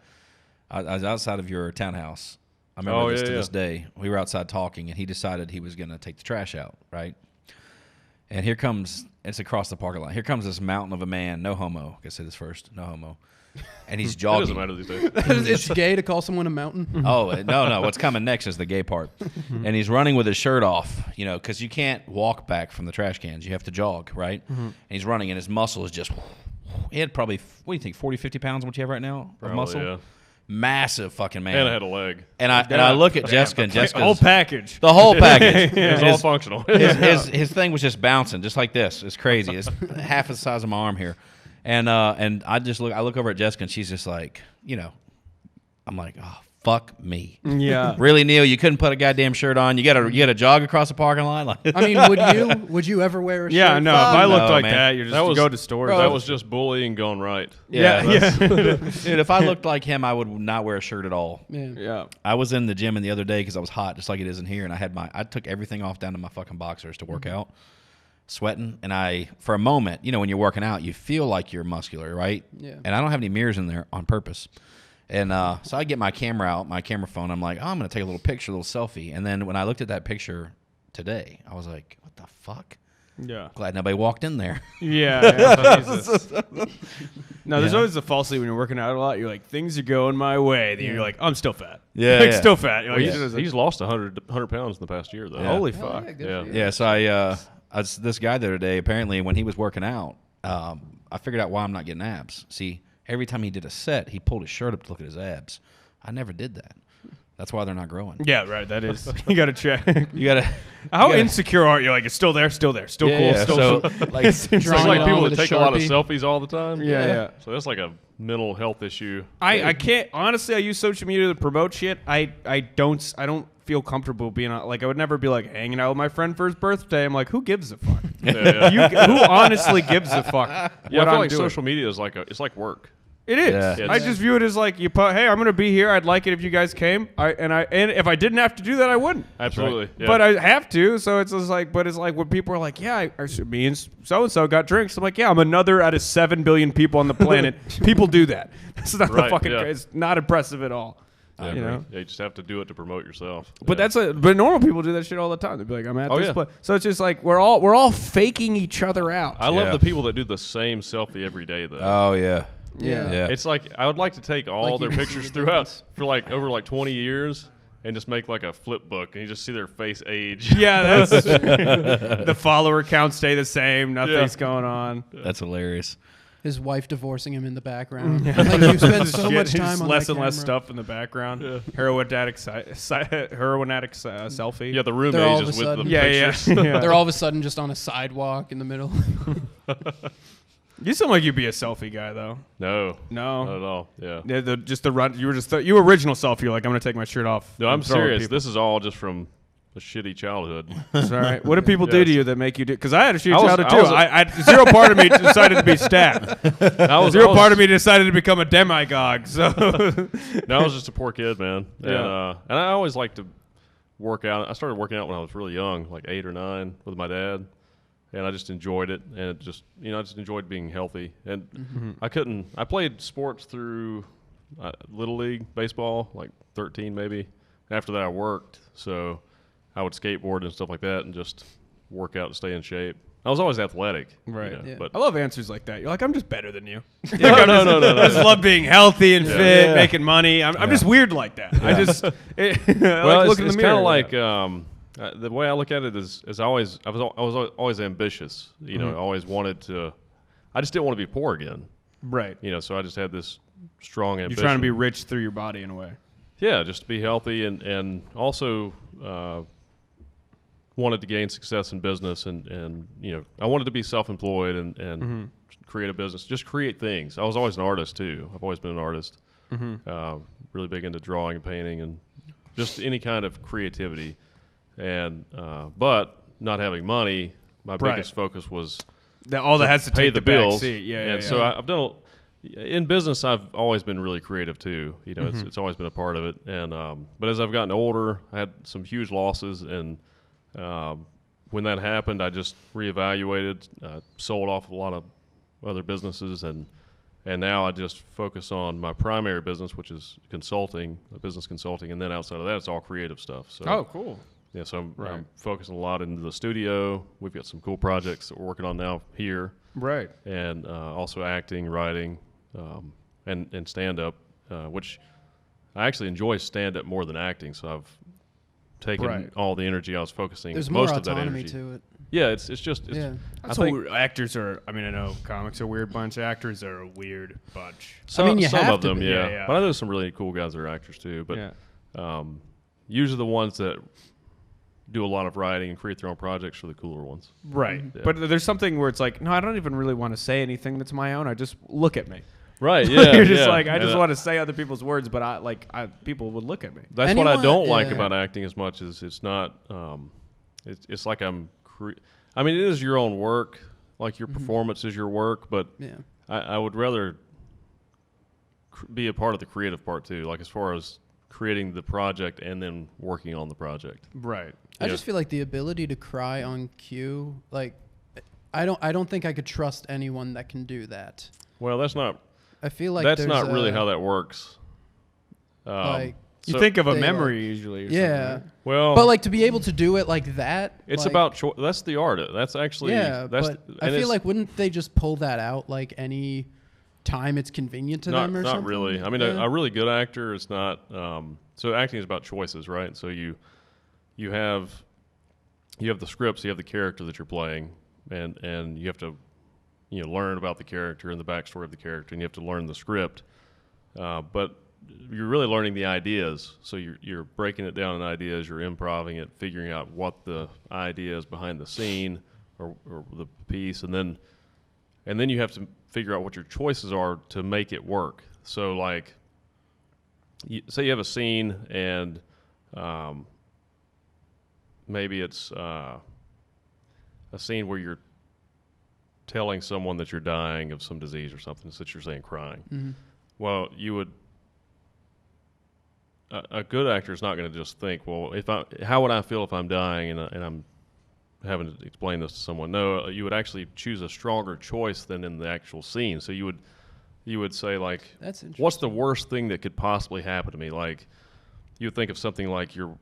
I was outside of your townhouse. I remember Oh, this yeah, to yeah. this day. We were outside talking, and he decided he was going to take the trash out, right? And here comes, it's across the parking lot. Here comes this mountain of a man, no homo. I say this first, no homo. And he's It doesn't jogging. matter these days. it's gay to call someone a mountain. Oh, no. What's coming next is the gay part. And he's running with his shirt off, because you can't walk back from the trash cans. You have to jog, right? And he's running, and his muscle is just, he had probably, what do you think, 40, 50 pounds, what you have right now of Probably, muscle? yeah. Massive fucking man. And I had a leg. And I look at Jessica, and Jessica's Whole package. the whole package. It was all functional. His thing was just bouncing, just like this. It's crazy. It's half the size of my arm here. And I look over at Jessica, and she's just like, I'm like, oh, fuck me. Yeah. Really, Neil, you couldn't put a goddamn shirt on. You got to jog across the parking lot. Like, I mean, would you ever wear a shirt? Yeah, no. If I looked No, like man. that, you're just That was- go to stores. That was just bullying gone right. yeah. yeah. Dude, if I looked like him, I would not wear a shirt at all. Yeah. Yeah. I was in the gym the other day because I was hot, just like it is in here, and I took everything off down to my fucking boxers to work out, sweating, and for a moment, when you're working out, you feel like you're muscular, right? Yeah. And I don't have any mirrors in there on purpose. And so I get my camera out, my camera phone. I'm like, oh, I'm going to take a little picture, a little selfie. And then when I looked at that picture today, I was like, what the fuck? Yeah. Glad nobody walked in there. Yeah. Jesus. No, there's Yeah. always the falsity when you're working out a lot. You're like, things are going my way. Then you're like, I'm still fat. Yeah, Like, yeah. still fat. You're like, He's lost 100 pounds in the past year, though. Yeah. holy Hell fuck. yeah, good Yeah. for you. Yeah, so I was this guy the other day, apparently when he was working out, I figured out why I'm not getting abs. See, every time he did a set, he pulled his shirt up to look at his abs. I never did that. That's why they're not growing. Yeah, right. That is. You got to check. You gotta. How you gotta- insecure are you? Like, it's still there, still Yeah, cool, yeah, still so, like, It's Drawing like it people on that with a take a lot of Sharpie. selfies all the time. Yeah. So that's like a mental health issue. I can't honestly. I use social media to promote shit. I don't feel comfortable being like I would never be like hanging out with my friend for his birthday. I'm like, who gives a fuck? Yeah. Who honestly gives a fuck? Yeah, I what feel I'm like doing? social media is it's like work. It is. Yeah. I just view it as like you put. Hey, I'm gonna be here. I'd like it if you guys came. And if I didn't have to do that, I wouldn't. Absolutely. Yeah. But I have to, so it's just like. But it's like when people are like, "Yeah, me and so and so got drinks." I'm like, "Yeah, I'm another out of 7 billion people on the planet. People do that. It's not the Right, fucking. yeah. It's not impressive at all." yeah, you know? yeah, you just have to do it to promote yourself. But Yeah. but normal people do that shit all the time. They'd be like, "I'm at Oh, this yeah. place." So it's just like we're all faking each other out. I love Yeah. the people that do the same selfie every day, though. Oh yeah. Yeah. Yeah. It's like I would like to take all Like their you can pictures see the throughout for like over like 20 years and just make like a flip book and you just see their face age. Yeah, that's the follower counts stay the same. Nothing's Yeah. going on. That's hilarious. His wife divorcing him in the background. Like you spend so Shit, much just time on less that and less camera. stuff in the background. Heroin addict selfie. Yeah, the They're all roommate of is a with the sudden- pictures. Yeah. They're all of a sudden just on a sidewalk in the middle. You seem like you'd be a selfie guy though. No, No. not at all. Yeah. Yeah, the run. You were just you original selfie. You're like, I'm gonna take my shirt off. No, and I'm throw it at serious. people. This is all just from a shitty childhood. It's all right. What do people do Yes. to you that make you do? Because I had a shitty I was- childhood I too. was a- I zero part of me decided to be stabbed. Zero part of me decided to become a demigod. So No, I was just a poor kid, man. Yeah. And I always liked to work out. I started working out when I was really young, like 8 or 9, with my dad. And I just enjoyed it, and it just I just enjoyed being healthy. And I played sports through Little League baseball, like 13 maybe. After that, I worked, so I would skateboard and stuff like that, and just work out to stay in shape. I was always athletic, Right. Yeah. But I love answers like that. You're like, I'm just better than you. no, I just love being healthy and fit, Yeah. making money. I'm just weird like that. I just I well, like it's looking in the mirror. kind of like the way I look at it is I was always ambitious. I always wanted to. I just didn't want to be poor again. right. So I just had this strong You're ambition. trying to be rich through your body in a way. Yeah, just to be healthy and also wanted to gain success in business and I wanted to be self-employed and create a business, just create things. I was always an artist too. I've always been an artist. Really big into drawing and painting and just any kind of creativity. And but not having money, my Right. biggest focus was All that has to pay take the back bills. seat. Yeah, and yeah, so yeah. I've done in business. I've always been really creative too. It's always been a part of it. And but as I've gotten older, I had some huge losses, and when that happened, I just reevaluated, sold off a lot of other businesses, and now I just focus on my primary business, which is consulting, business consulting, and then outside of that, it's all creative stuff. So Oh, cool. yeah, so I'm Right. focusing a lot into the studio. We've got some cool projects that we're working on now here, Right. and also acting, writing, and stand-up, which I actually enjoy stand-up more than acting. So I've taken Right. all the energy I was focusing. There's more most of that autonomy energy. to it. Yeah, it's just Yeah. I think Actors are. I mean, I know comics are a weird bunch. Actors are a weird bunch. some, I mean, you some have of to them, be. yeah. Yeah, yeah. But I know some really cool guys that are actors too. But Yeah. usually the ones that do a lot of writing and create their own projects for the cooler ones. Right. Yeah. But there's something where it's like, no, I don't even really want to say anything that's my own. I just look at me. Right. Yeah. You're just yeah. like, I just And, want to say other people's words, but people would look at me. That's what I Anyone- don't like yeah. about acting as much as it's not. It's like I mean, it is your own work. Like your performance is your work, but Yeah. I would rather be a part of the creative part too. Like as far as creating the project and then working on the project. Right. I Yeah. just feel like the ability to cry on cue, like I don't think I could trust anyone that can do that. Well, that's not. I feel like That's there's not really a- how that works. like You So- think of a they, memory usually. Or something, yeah, right? Well, but like to be able to do it like that, it's like, about that's the art. That's actually yeah. That's, But and I feel it's like wouldn't they just pull that out like any time it's convenient to them or not something? really. I mean, Yeah. a really good actor is not. So acting is about choices, right? So you have the scripts, you have the character that you're playing, and you have to learn about the character and the backstory of the character, and you have to learn the script. But you're really learning the ideas. So you're breaking it down in ideas, you're improvising it, figuring out what the idea is behind the scene or the piece, and then you have to figure out what your choices are to make it work. So like, say you have a scene and maybe it's a scene where you're telling someone that you're dying of some disease or something, since you're saying crying. Mm-hmm. Well, a good actor is not going to just think, well, how would I feel if I'm dying and I'm having to explain this to someone? No, you would actually choose a stronger choice than in the actual scene. So you would say like, That's interesting. what's the worst thing that could possibly happen to me? Like, you would think of something like you're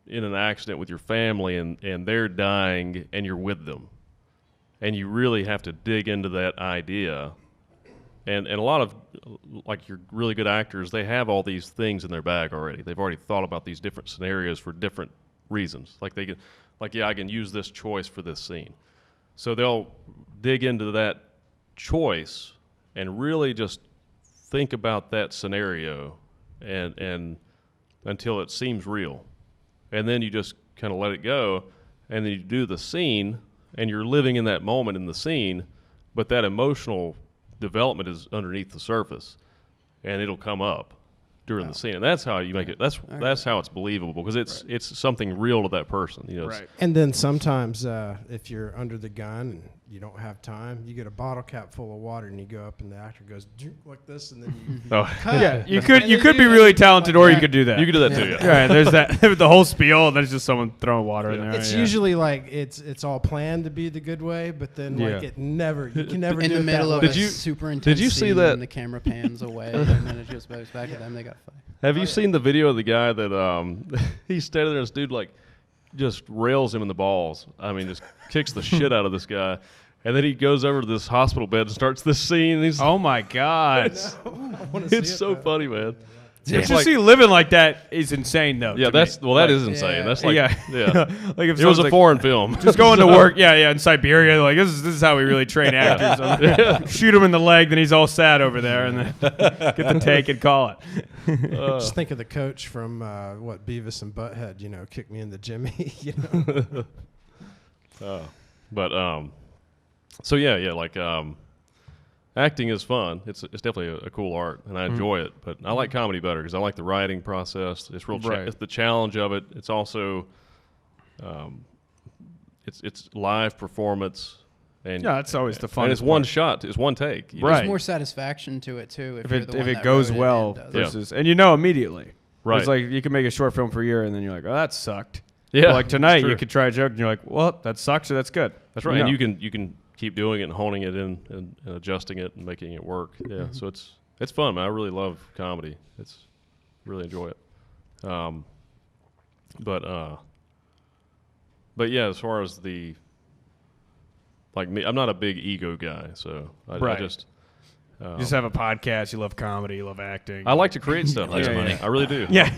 in an accident with your family and they're dying and you're with them, and you really have to dig into that idea. And a lot of, like, your really good actors, they have all these things in their bag already. They've already thought about these different scenarios for different reasons. Like I can use this choice for this scene. So they'll dig into that choice and really just think about that scenario and until it seems real. And then you just kind of let it go, and then you do the scene, and you're living in that moment in the scene, but that emotional development is underneath the surface, and it'll come up during the scene, and that's how you make it. That's how it's believable, because it's something real to that person. Right. And then sometimes if you're under the gun and you don't have time, you get a bottle cap full of water and you go up and the actor goes drink like this, and then you Oh, cut. Yeah, you And could then be really talented, or you could do that. you can do that too. Yeah. Right, there's that the whole spiel, and there's just someone throwing water in there. It's yeah. usually like it's all planned to be the good way, but then like Yeah. you can never in do the it middle that of way. a Did you- super intense did you see scene that- and the camera pans away and then it just goes back to them, they got fight. Have you seen the video of the guy that he's standing there, this dude like just rails him in the balls? I mean, just kicks the shit out of this guy. And then he goes over to this hospital bed and starts this scene. And he's, Oh my God! I wanna see it's it, so though. funny, man. Just to see living like that is insane, though. Yeah, to that's me. well, that Like, is insane. yeah. That's like, yeah. yeah. Like if It was a someone's foreign film. like, just going to work. Yeah, in Siberia. Like this is how we really train actors. Shoot him in the leg, then he's all sad over there, and then get the take and call it. Just think of the coach from Beavis and Butthead. Kick me in the Jimmy. But so yeah, like acting is fun. It's definitely a cool art, and I enjoy it. But I like comedy better because I like the writing process. It's real. Right. It's the challenge of it. It's also it's live performance, and Yeah, that's always the and fun. it's one shot. It's one take. you know? Right. There's more satisfaction to it too if you're it the one if that it goes wrote well and does it. versus, and you know immediately. Right. It's like you can make a short film for a year, and then you're like, oh, that sucked. Yeah, But like tonight, it's true. you could try a joke, and you're like, well, that sucks, or that's good. That's right. You And know. you can keep doing it and honing it in and adjusting it and making it work. Yeah. So it's fun, man. I really love comedy. Really enjoy it. But yeah, as far as like me, I'm not a big ego guy, so I Right. just You just have a podcast. You love comedy. You love acting. I like to create stuff. Likes Yeah, money. I really do. Yeah.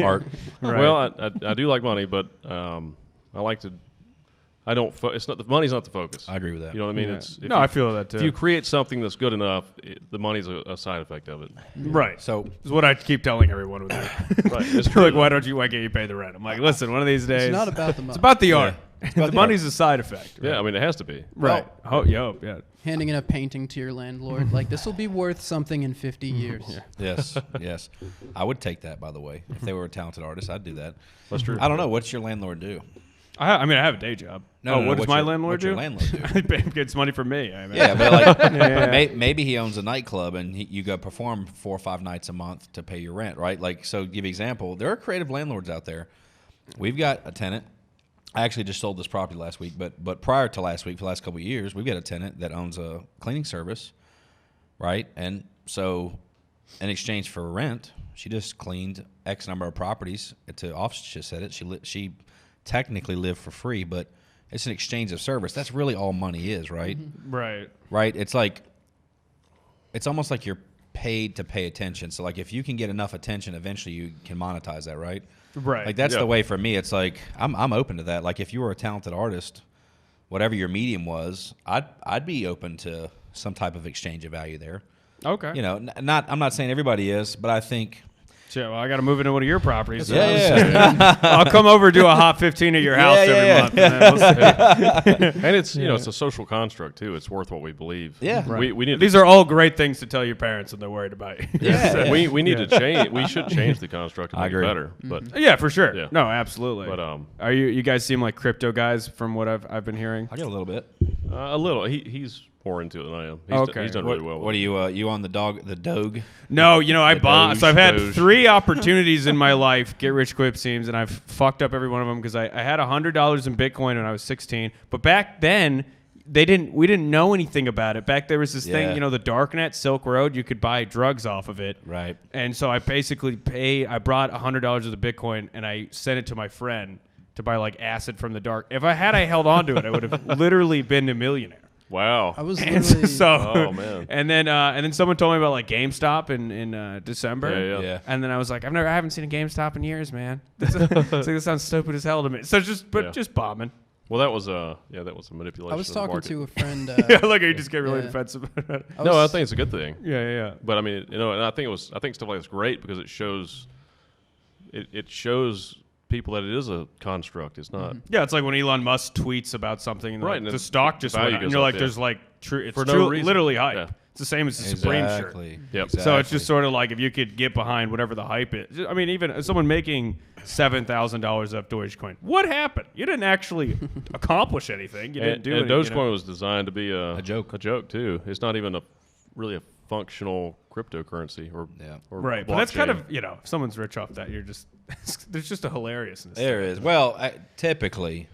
Art. Right. Well, I do like money, but I like to It's not the money's not the focus. I agree with that. You know what I mean? Yeah. It's I feel that too. If you create something that's good enough, the money's a side effect of it. Right. So Is what I keep telling everyone with that. Right. It's They're like, why can't you pay the rent? I'm like, listen, one of these days. It's not about the money. It's about the art. about The money's a side effect. Yeah, I mean, it has to be. Right. Yeah. Handing in a painting to your landlord, like this will be worth something in 50 years. yes, yes, I would take that. By the way, if they were a talented artist, I'd do that. That's true. I don't know. What's your landlord do? I mean, I have a day job. No, what does my what's landlord do? your landlord do? He gets money from me. I mean. Yeah, but like Yeah. maybe he owns a nightclub and you go perform 4 or 5 nights a month to pay your rent, right? Like, so give you an example. There are creative landlords out there. We've got a tenant. I actually just sold this property last week, but prior to last week, for the last couple of years, we've got a tenant that owns a cleaning service, right? And so in exchange for rent, she just cleaned X number of properties. To office, she said it. She technically lived for free, but it's an exchange of service. That's really all money is, right? Right. Right? It's like, it's almost like you're paid to pay attention. So like if you can get enough attention, eventually you can monetize that, right? Right. Like that's Yeah. the way for me. It's like I'm open to that. Like if you were a talented artist, whatever your medium was, I'd be open to some type of exchange of value there. Okay. You know, I'm not saying everybody is, but I think Shit, well, I got to move into one of your properties. so yeah. I'll come over do a hot 15 at your house every month. And then we'll see. And it's it's a social construct too. It's worth what we believe. Yeah. We need These are all great things to tell your parents when they're worried about you. Yeah. we need to change. We should change the construct and I make it agree. better. But Yeah, for sure. Yeah. No, absolutely. But are you guys seem like crypto guys from what I've been hearing? I get a little bit. a little. He's more into it than I am. Okay. He's done really well. What are you on the Doge? No, I The bought. Doge, So I've had Doge. 3 opportunities in my life, get rich quick schemes, and I've fucked up every one of them because I had $100 in Bitcoin when I was 16. But back then, we didn't know anything about it. Back there was this Yeah. thing, the darknet, Silk Road. You could buy drugs off of it. Right. And so I basically I brought $100 of the Bitcoin and I sent it to my friend to buy like acid from the dark. If I held on to it, I would have literally been a millionaire. Wow. I was And literally Oh, man. and then someone told me about like GameStop in December. Yeah. And then I was like, I haven't seen a GameStop in years, man. It's like, this sounds stupid as hell to me. So just bombing. Well, that was a manipulation. I was of the talking market. to a friend. Yeah, look, you just get really Yeah. defensive. No, I think it's a good thing. Yeah. But I mean, and I think stuff like that's great because it shows people that it is a construct. It's not. Yeah, it's like when Elon Musk tweets about something, and Right, like, and the stock just value went up, and goes you're up, like, yeah. there's like it's For no reason. literally hype. Yeah. It's the same as the Supreme shirt. Exactly. Yep. So it's just sort of like if you could get behind whatever the hype is. I mean, even someone making $7,000 of Dogecoin, what happened? You didn't actually accomplish anything. You didn't do and anything. Dogecoin was designed to be A joke. A joke too. It's not even really a functional cryptocurrency or Right, but that's kind blockchain. of if someone's rich off that, you're just there's just a hilariousness. There is. Well, typically,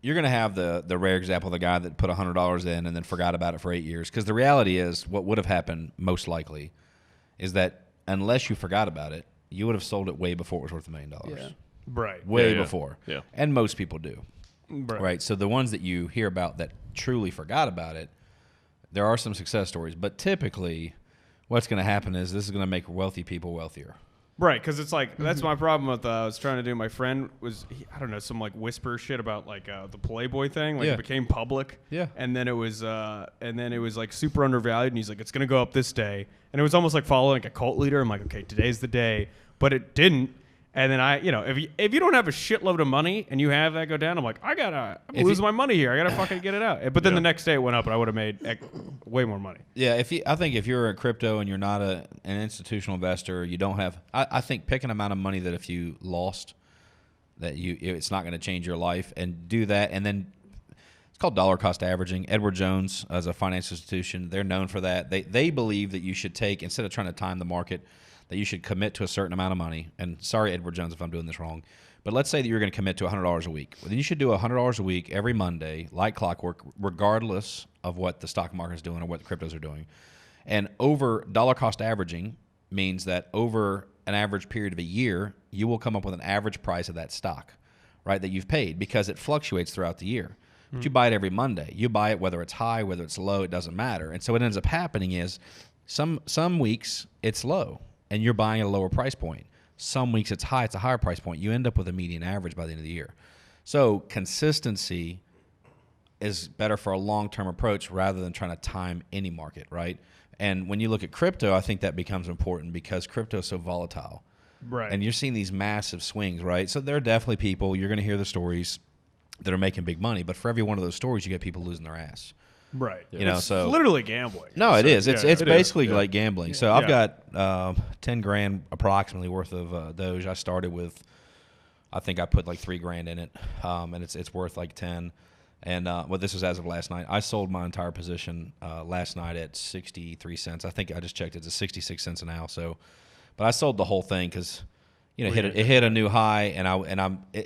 you're going to have the rare example of the guy that put $100 in and then forgot about it for 8 years. Because the reality is, what would have happened most likely is that unless you forgot about it, you would have sold it way before it was worth $1 million. Yeah. Right. Way Yeah. before. Yeah. And most people do. Right. Right. So the ones that you hear about that truly forgot about it, there are some success stories. But typically, what's going to happen is this is going to make wealthy people wealthier. Right, because it's like that's my problem with I was trying to do. My friend was I don't know some like whisper shit about like the Playboy thing. Like Yeah. it became public. Yeah. And then it was like super undervalued. And he's like, it's gonna go up this day. And it was almost like following like a cult leader. I'm like, okay, today's the day. But it didn't. And then if you don't have a shitload of money and you have that go down, I'm like, I'm losing my money here. I gotta fucking get it out. But then the next day it went up, and I would have made way more money. Yeah, I think if you're a crypto and you're not an institutional investor, you don't have. I think pick an amount of money that if you lost, that it's not going to change your life, and do that, and then it's called dollar cost averaging. Edward Jones, as a financial institution, they're known for that. They believe that you should take, instead of trying to time the market, that you should commit to a certain amount of money. And sorry, Edward Jones, if I'm doing this wrong. But let's say that you're going to commit to $100 a week. Well, then you should do $100 a week every Monday, like clockwork, regardless of what the stock market is doing or what the cryptos are doing. And over dollar cost averaging means that over an average period of a year, you will come up with an average price of that stock, right, that you've paid, because it fluctuates throughout the year. But you buy it every Monday. You buy it whether it's high, whether it's low, it doesn't matter. And so what ends up happening is some weeks it's low, and you're buying at a lower price point. Some weeks it's high, it's a higher price point. You end up with a median average by the end of the year. So consistency is better for a long-term approach rather than trying to time any market, right? And when you look at crypto, I think that becomes important because crypto is so volatile. Right. And you're seeing these massive swings, right? So there are definitely people, you're going to hear the stories that are making big money, but for every one of those stories, you get people losing their ass. Right. You know, it's so literally gambling. No, it is. Yeah, It's it is. basically Yeah. like gambling. So I've Yeah. got 10 grand approximately worth of Doge. I started with, I think I put like 3 grand in it, and it's worth like 10. And well, this was as of last night. I sold my entire position last night at 63 cents. I think I just checked. It's at 66 cents an ounce. So, but I sold the whole thing because it hit a new high, and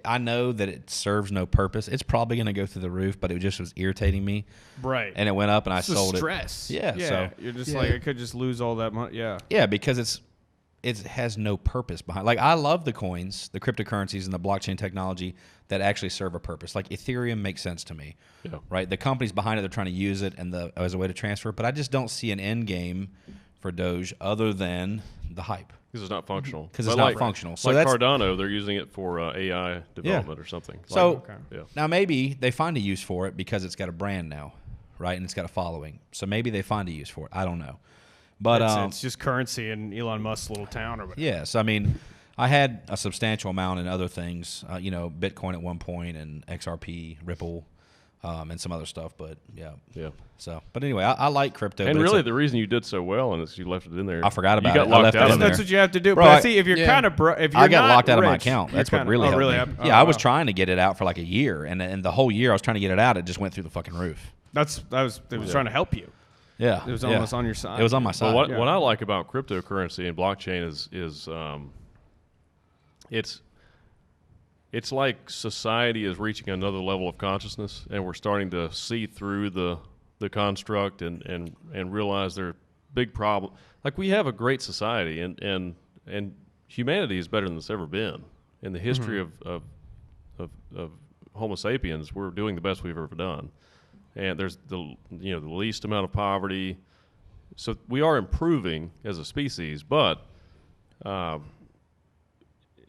I know that it serves no purpose. It's probably going to go through the roof, but it just was irritating me. Right. And it went up, and I It's the sold stress. it. Yeah. So you're just Yeah. like, I could just lose all that money. Yeah. yeah, because it has no purpose behind. Like I love the coins, the cryptocurrencies, and the blockchain technology that actually serve a purpose. Like Ethereum makes sense to me, right? The companies behind it, they're trying to use it and as a way to transfer. But I just don't see an end game for Doge other than the hype. Because it's not functional. Because it's But not functional. So like that's Cardano, they're using it for AI development or something. So yeah. now maybe they find a use for it because it's got a brand now, right? And it's got a following. So maybe they find a use for it. I don't know. But It's just currency in Elon Musk's little town or whatever. yes, I mean, I had a substantial amount in other things, Bitcoin at one point and XRP, Ripple, and some other stuff. But yeah. So, but anyway, I like crypto. And but really, the reason you did so well and is you left it in there. I forgot about you it. got I locked left it out in of there. That's what you have to do. Bro, but I- see, if you're Yeah. kind of if you're I got not locked out of my rich, account. you're That's what kinda- really oh, helped really? me. I was trying to get it out for like a year, and the whole year I was trying to get it out. It just went through the fucking roof. It was trying to help you. Yeah, It was yeah. almost on your side. It was on my side. But what I like about cryptocurrency and blockchain is it's like society is reaching another level of consciousness, and we're starting to see through the construct and realize there are big problems. Like we have a great society, and humanity is better than it's ever been in the history of Homo sapiens. We're doing the best we've ever done, and there's the least amount of poverty. So we are improving as a species, but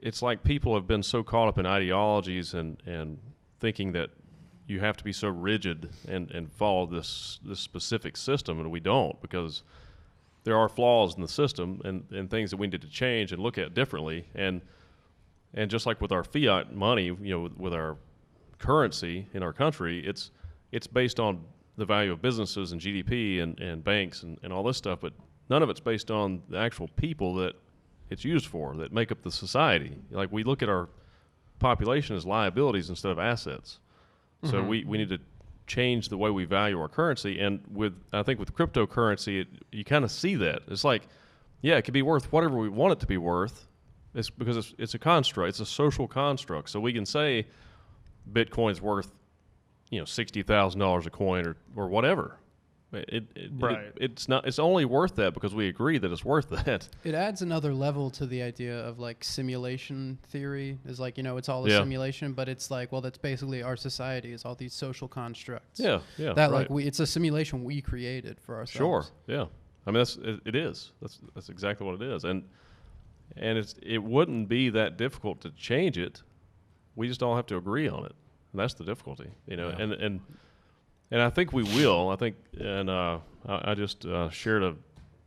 it's like people have been so caught up in ideologies and thinking that you have to be so rigid and follow this specific system, and we don't, because there are flaws in the system and things that we need to change and look at differently. And just like with our fiat money, with our currency in our country, it's based on the value of businesses and GDP and banks and all this stuff, but none of it's based on the actual people that it's used for, that make up the society. Like we look at our population as liabilities instead of assets. So we need to change the way we value our currency. And I think with cryptocurrency, you kind of see that. It's like, yeah, it can be worth whatever we want it to be worth. It's because it's a construct. It's a social construct. So we can say Bitcoin's worth, $60,000 a coin or whatever. It's only worth that because we agree that it's worth that. It adds another level to the idea of like simulation theory. Is like, it's all a simulation, but it's like, well, that's basically our society is all these social constructs. Yeah. That right. like it's a simulation we created for ourselves. Sure. Yeah. I mean, it is. That's exactly what it is. And it wouldn't be that difficult to change it. We just all have to agree on it. And that's the difficulty, And I think we will. I think, and I just shared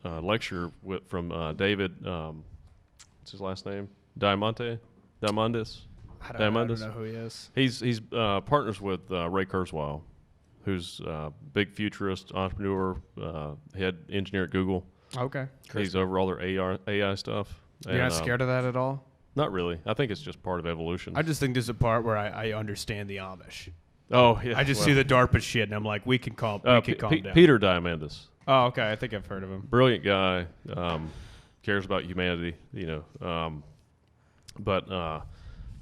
a lecture from David. What's his last name? Diamandis. I don't know who he is. He's partners with Ray Kurzweil, who's big futurist entrepreneur, head engineer at Google. Okay. He's over all their AI stuff. You're not scared of that at all? Not really. I think it's just part of evolution. I just think there's a part where I understand the Amish. Oh yeah. I just see the DARPA shit, and I'm like, we can calm down. Peter Diamandis. Oh, okay. I think I've heard of him. Brilliant guy. Cares about humanity. But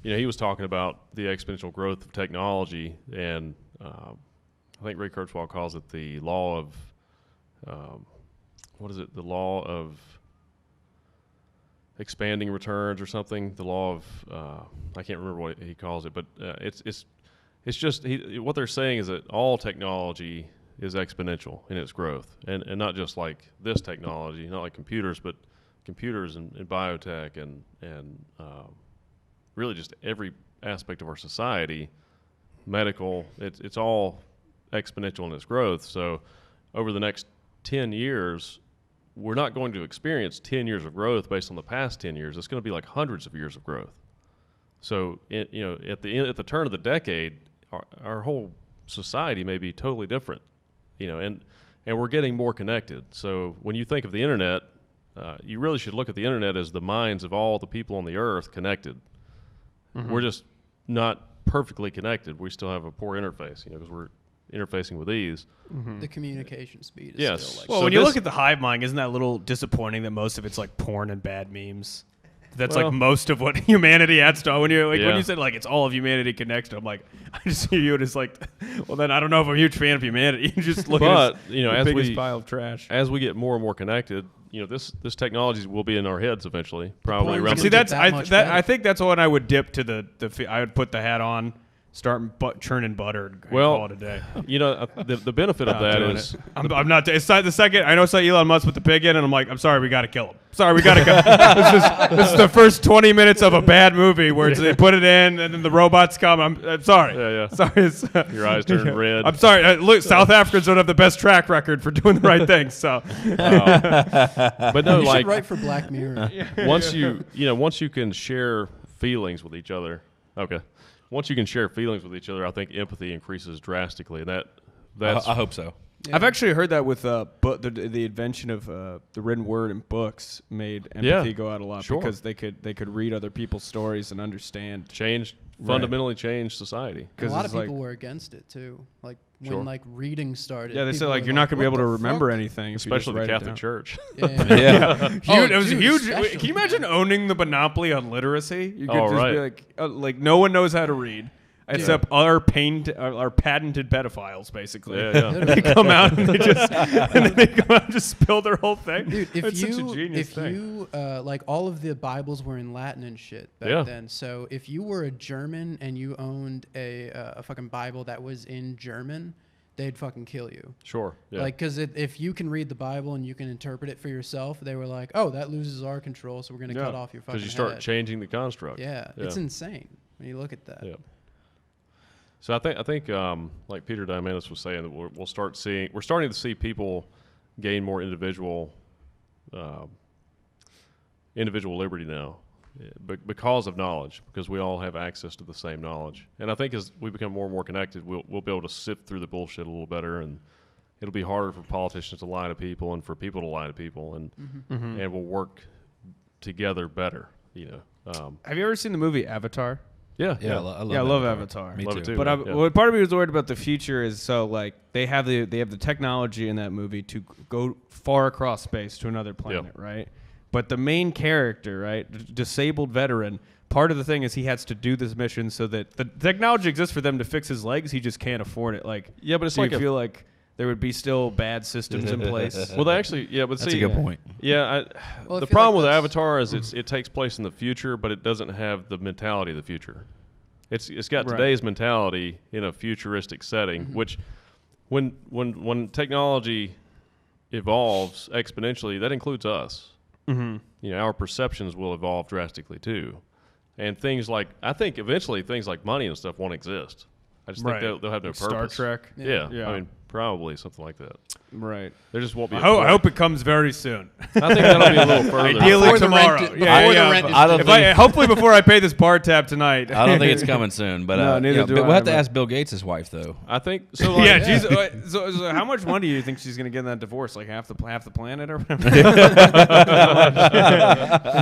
he was talking about the exponential growth of technology, and I think Ray Kurzweil calls it the law of what is it? The law of expanding returns or something. The law of I can't remember what he calls it, but it's just what they're saying is that all technology is exponential in its growth, and not just like this technology, not like computers, but computers and biotech and really just every aspect of our society medical. It's all exponential in its growth. So over the next 10 years, we're not going to experience 10 years of growth based on the past 10 years. It's going to be like hundreds of years of growth. So, at the turn of the decade, our whole society may be totally different, and we're getting more connected. So when you think of the internet, you really should look at the internet as the minds of all the people on the earth connected. Mm-hmm. We're just not perfectly connected. We still have a poor interface, because we're interfacing with these. Mm-hmm. The communication speed is yes. still like... Well, when you look at the hive mind, isn't that a little disappointing that most of it's like porn and bad memes? That's like most of what humanity adds to. When you said like it's all of humanity connected, I'm like, I just see you as like, well then I don't know if I'm a huge fan of humanity. You just look at the biggest pile of trash. As we get more and more connected, this technology will be in our heads eventually. Probably around. See, I think that's when I would dip to I would put the hat on, start churning butter, and call it a day. The benefit of that is I'm not. It's not the second. I know it's like Elon Musk with the pig in, and I'm like, I'm sorry, we got to kill him. Sorry, we got to go. This is the first 20 minutes of a bad movie where they put it in, and then the robots come. I'm sorry. Yeah. Sorry. Your eyes turn red. I'm sorry. Look, South Africans don't have the best track record for doing the right thing. So, but no, you like should write for Black Mirror. once you can share feelings with each other. Okay. Once you can share feelings with each other, I think empathy increases drastically. That's I hope so. Yeah. I've actually heard that with the invention of the written word in books made empathy go out a lot because they could read other people's stories and understand. Fundamentally changed society. A lot of people were against it too. Like when reading started. Yeah, they said like you're not going to be able to remember anything, especially the Catholic Church. Yeah. It was huge. Can you imagine owning the monopoly on literacy? You could be like no one knows how to read. Except our patented pedophiles, basically. Yeah. They come out and they just spill their whole thing. Dude, it's such a genius thing. You like all of the Bibles were in Latin and shit back then. So if you were a German and you owned a fucking Bible that was in German, they'd fucking kill you. Sure. Yeah. Like, because if you can read the Bible and you can interpret it for yourself, they were like, oh, that loses our control, so we're going to cut off your fucking head. Because you start changing the construct. Yeah, it's insane when you look at that. Yeah. So I think like Peter Diamandis was saying, that we're starting to see people gain more individual liberty now, because of knowledge, because we all have access to the same knowledge. And I think as we become more and more connected, we'll be able to sift through the bullshit a little better, and it'll be harder for politicians to lie to people and for people to lie to people, and and we'll work together better. Have you ever seen the movie Avatar? Yeah. I love Avatar. Me love too. it too. But what part of me was worried about the future is they have the technology in that movie to go far across space to another planet, right? But the main character, right, disabled veteran, part of the thing is he has to do this mission so that the technology exists for them to fix his legs. He just can't afford it. Like, but it's do you feel like there would be still bad systems in place? Well, they actually, but that's a good point. Yeah, the problem with Avatar is it takes place in the future, but it doesn't have the mentality of the future. It's got today's mentality in a futuristic setting, which when technology evolves exponentially, that includes us. Our perceptions will evolve drastically too, and I think eventually things like money and stuff won't exist. I just think they'll have no purpose. Star Trek. Yeah. I mean, probably something like that. Right. There just won't be. I hope it comes very soon. I think that'll be a little further. Ideally tomorrow. Hopefully before I pay this bar tab tonight. I don't think it's coming soon, but no, neither do I. We'll have to ask Bill Gates' wife though. I think so. Like, so how much money do you think she's going to get in that divorce? Like half the planet or whatever?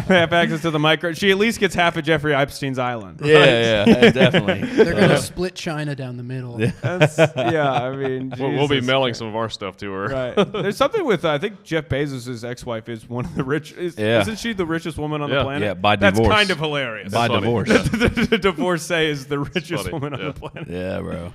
Have access to the micro. She at least gets half of Jeffrey Epstein's island. Right? Yeah, definitely. They're going to split China down the middle. I mean, we'll be mailing some of our stuff to her. Right. There's something with I think Jeff Bezos' ex-wife is one of the richest. Isn't she the richest woman on the planet? Yeah, by divorce. That's kind of hilarious. By divorce. The divorcee is the richest woman on the planet. Yeah, bro.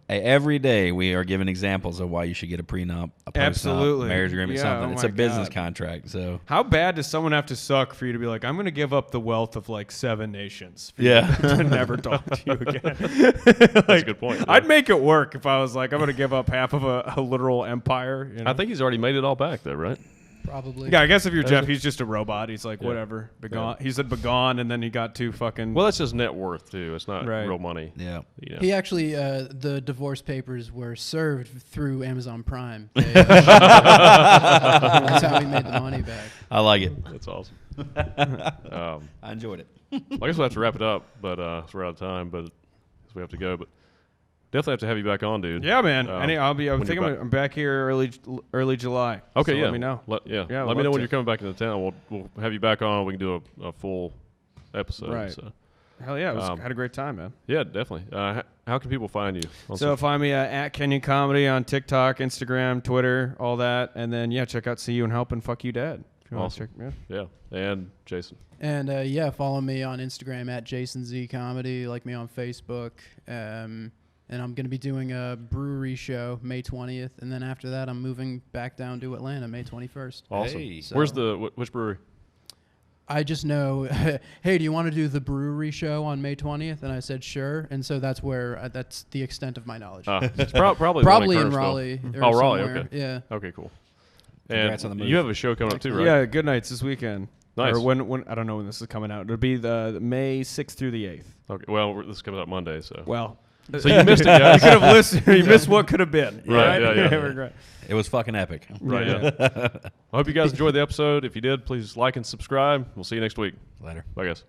Hey, every day we are given examples of why you should get a prenup, a post-nup, marriage agreement, something. It's a business contract. So how bad does someone have to suck for you to be like, I'm going to give up the wealth of like 7 nations for you to never talk to you again? That's a good point. I'd make it work if I was like, I'm going to give up half of a literal empire. I think he's already made it all back though, right? Probably. Yeah, I guess if you're Jeff, he's just a robot. He's like, Yeah. whatever. Begone. Yeah. He said begone, and then he got to fucking. Well, that's just net worth too. It's not Right. real money. Yeah. You know. He actually, the divorce papers were served through Amazon Prime. That's how he made the money back. I like it. That's awesome. I enjoyed it. I guess we'll have to wrap it up, but we're out of time. But we have to go. But definitely have to have you back on, dude. Yeah, man. I'll be. I when think you're I'm back here early July. Okay, so yeah. Let me know. Let Yeah, me I'd know love when to. you're coming back into town. We'll have you back on. We can do a full episode. Right. So. Hell yeah, had a great time, man. Yeah, definitely. How can people find you? So find me at Kenyon Comedy on TikTok, Instagram, Twitter, all that, and then check out See You and Help and Fuck You Dad. If you wanna Awesome. check- Yeah, and Jason. And follow me on Instagram at JasonZComedy. Like me on Facebook. And I'm going to be doing a brewery show May 20th. And then after that, I'm moving back down to Atlanta May 21st. Awesome. Hey. Where's which brewery? I just know, hey, do you want to do the brewery show on May 20th? And I said, sure. And so that's where, that's the extent of my knowledge. It's probably Probably the one in Kernersville. Raleigh. Or Oh, Raleigh. somewhere. Okay. Yeah. Okay. Cool. Congrats And on the move. you have a show coming up too, right? Yeah, good nights this weekend. Nice. Or when I don't know when this is coming out. It'll be the May 6th through the 8th. Okay. Well, this comes out Monday, so. Well, So you missed it, guys. you could have listened. You missed what could have been. Right, yeah. Regret. It was fucking epic. Right. Yeah. I hope you guys enjoyed the episode. If you did, please like and subscribe. We'll see you next week. Later. Bye, guys.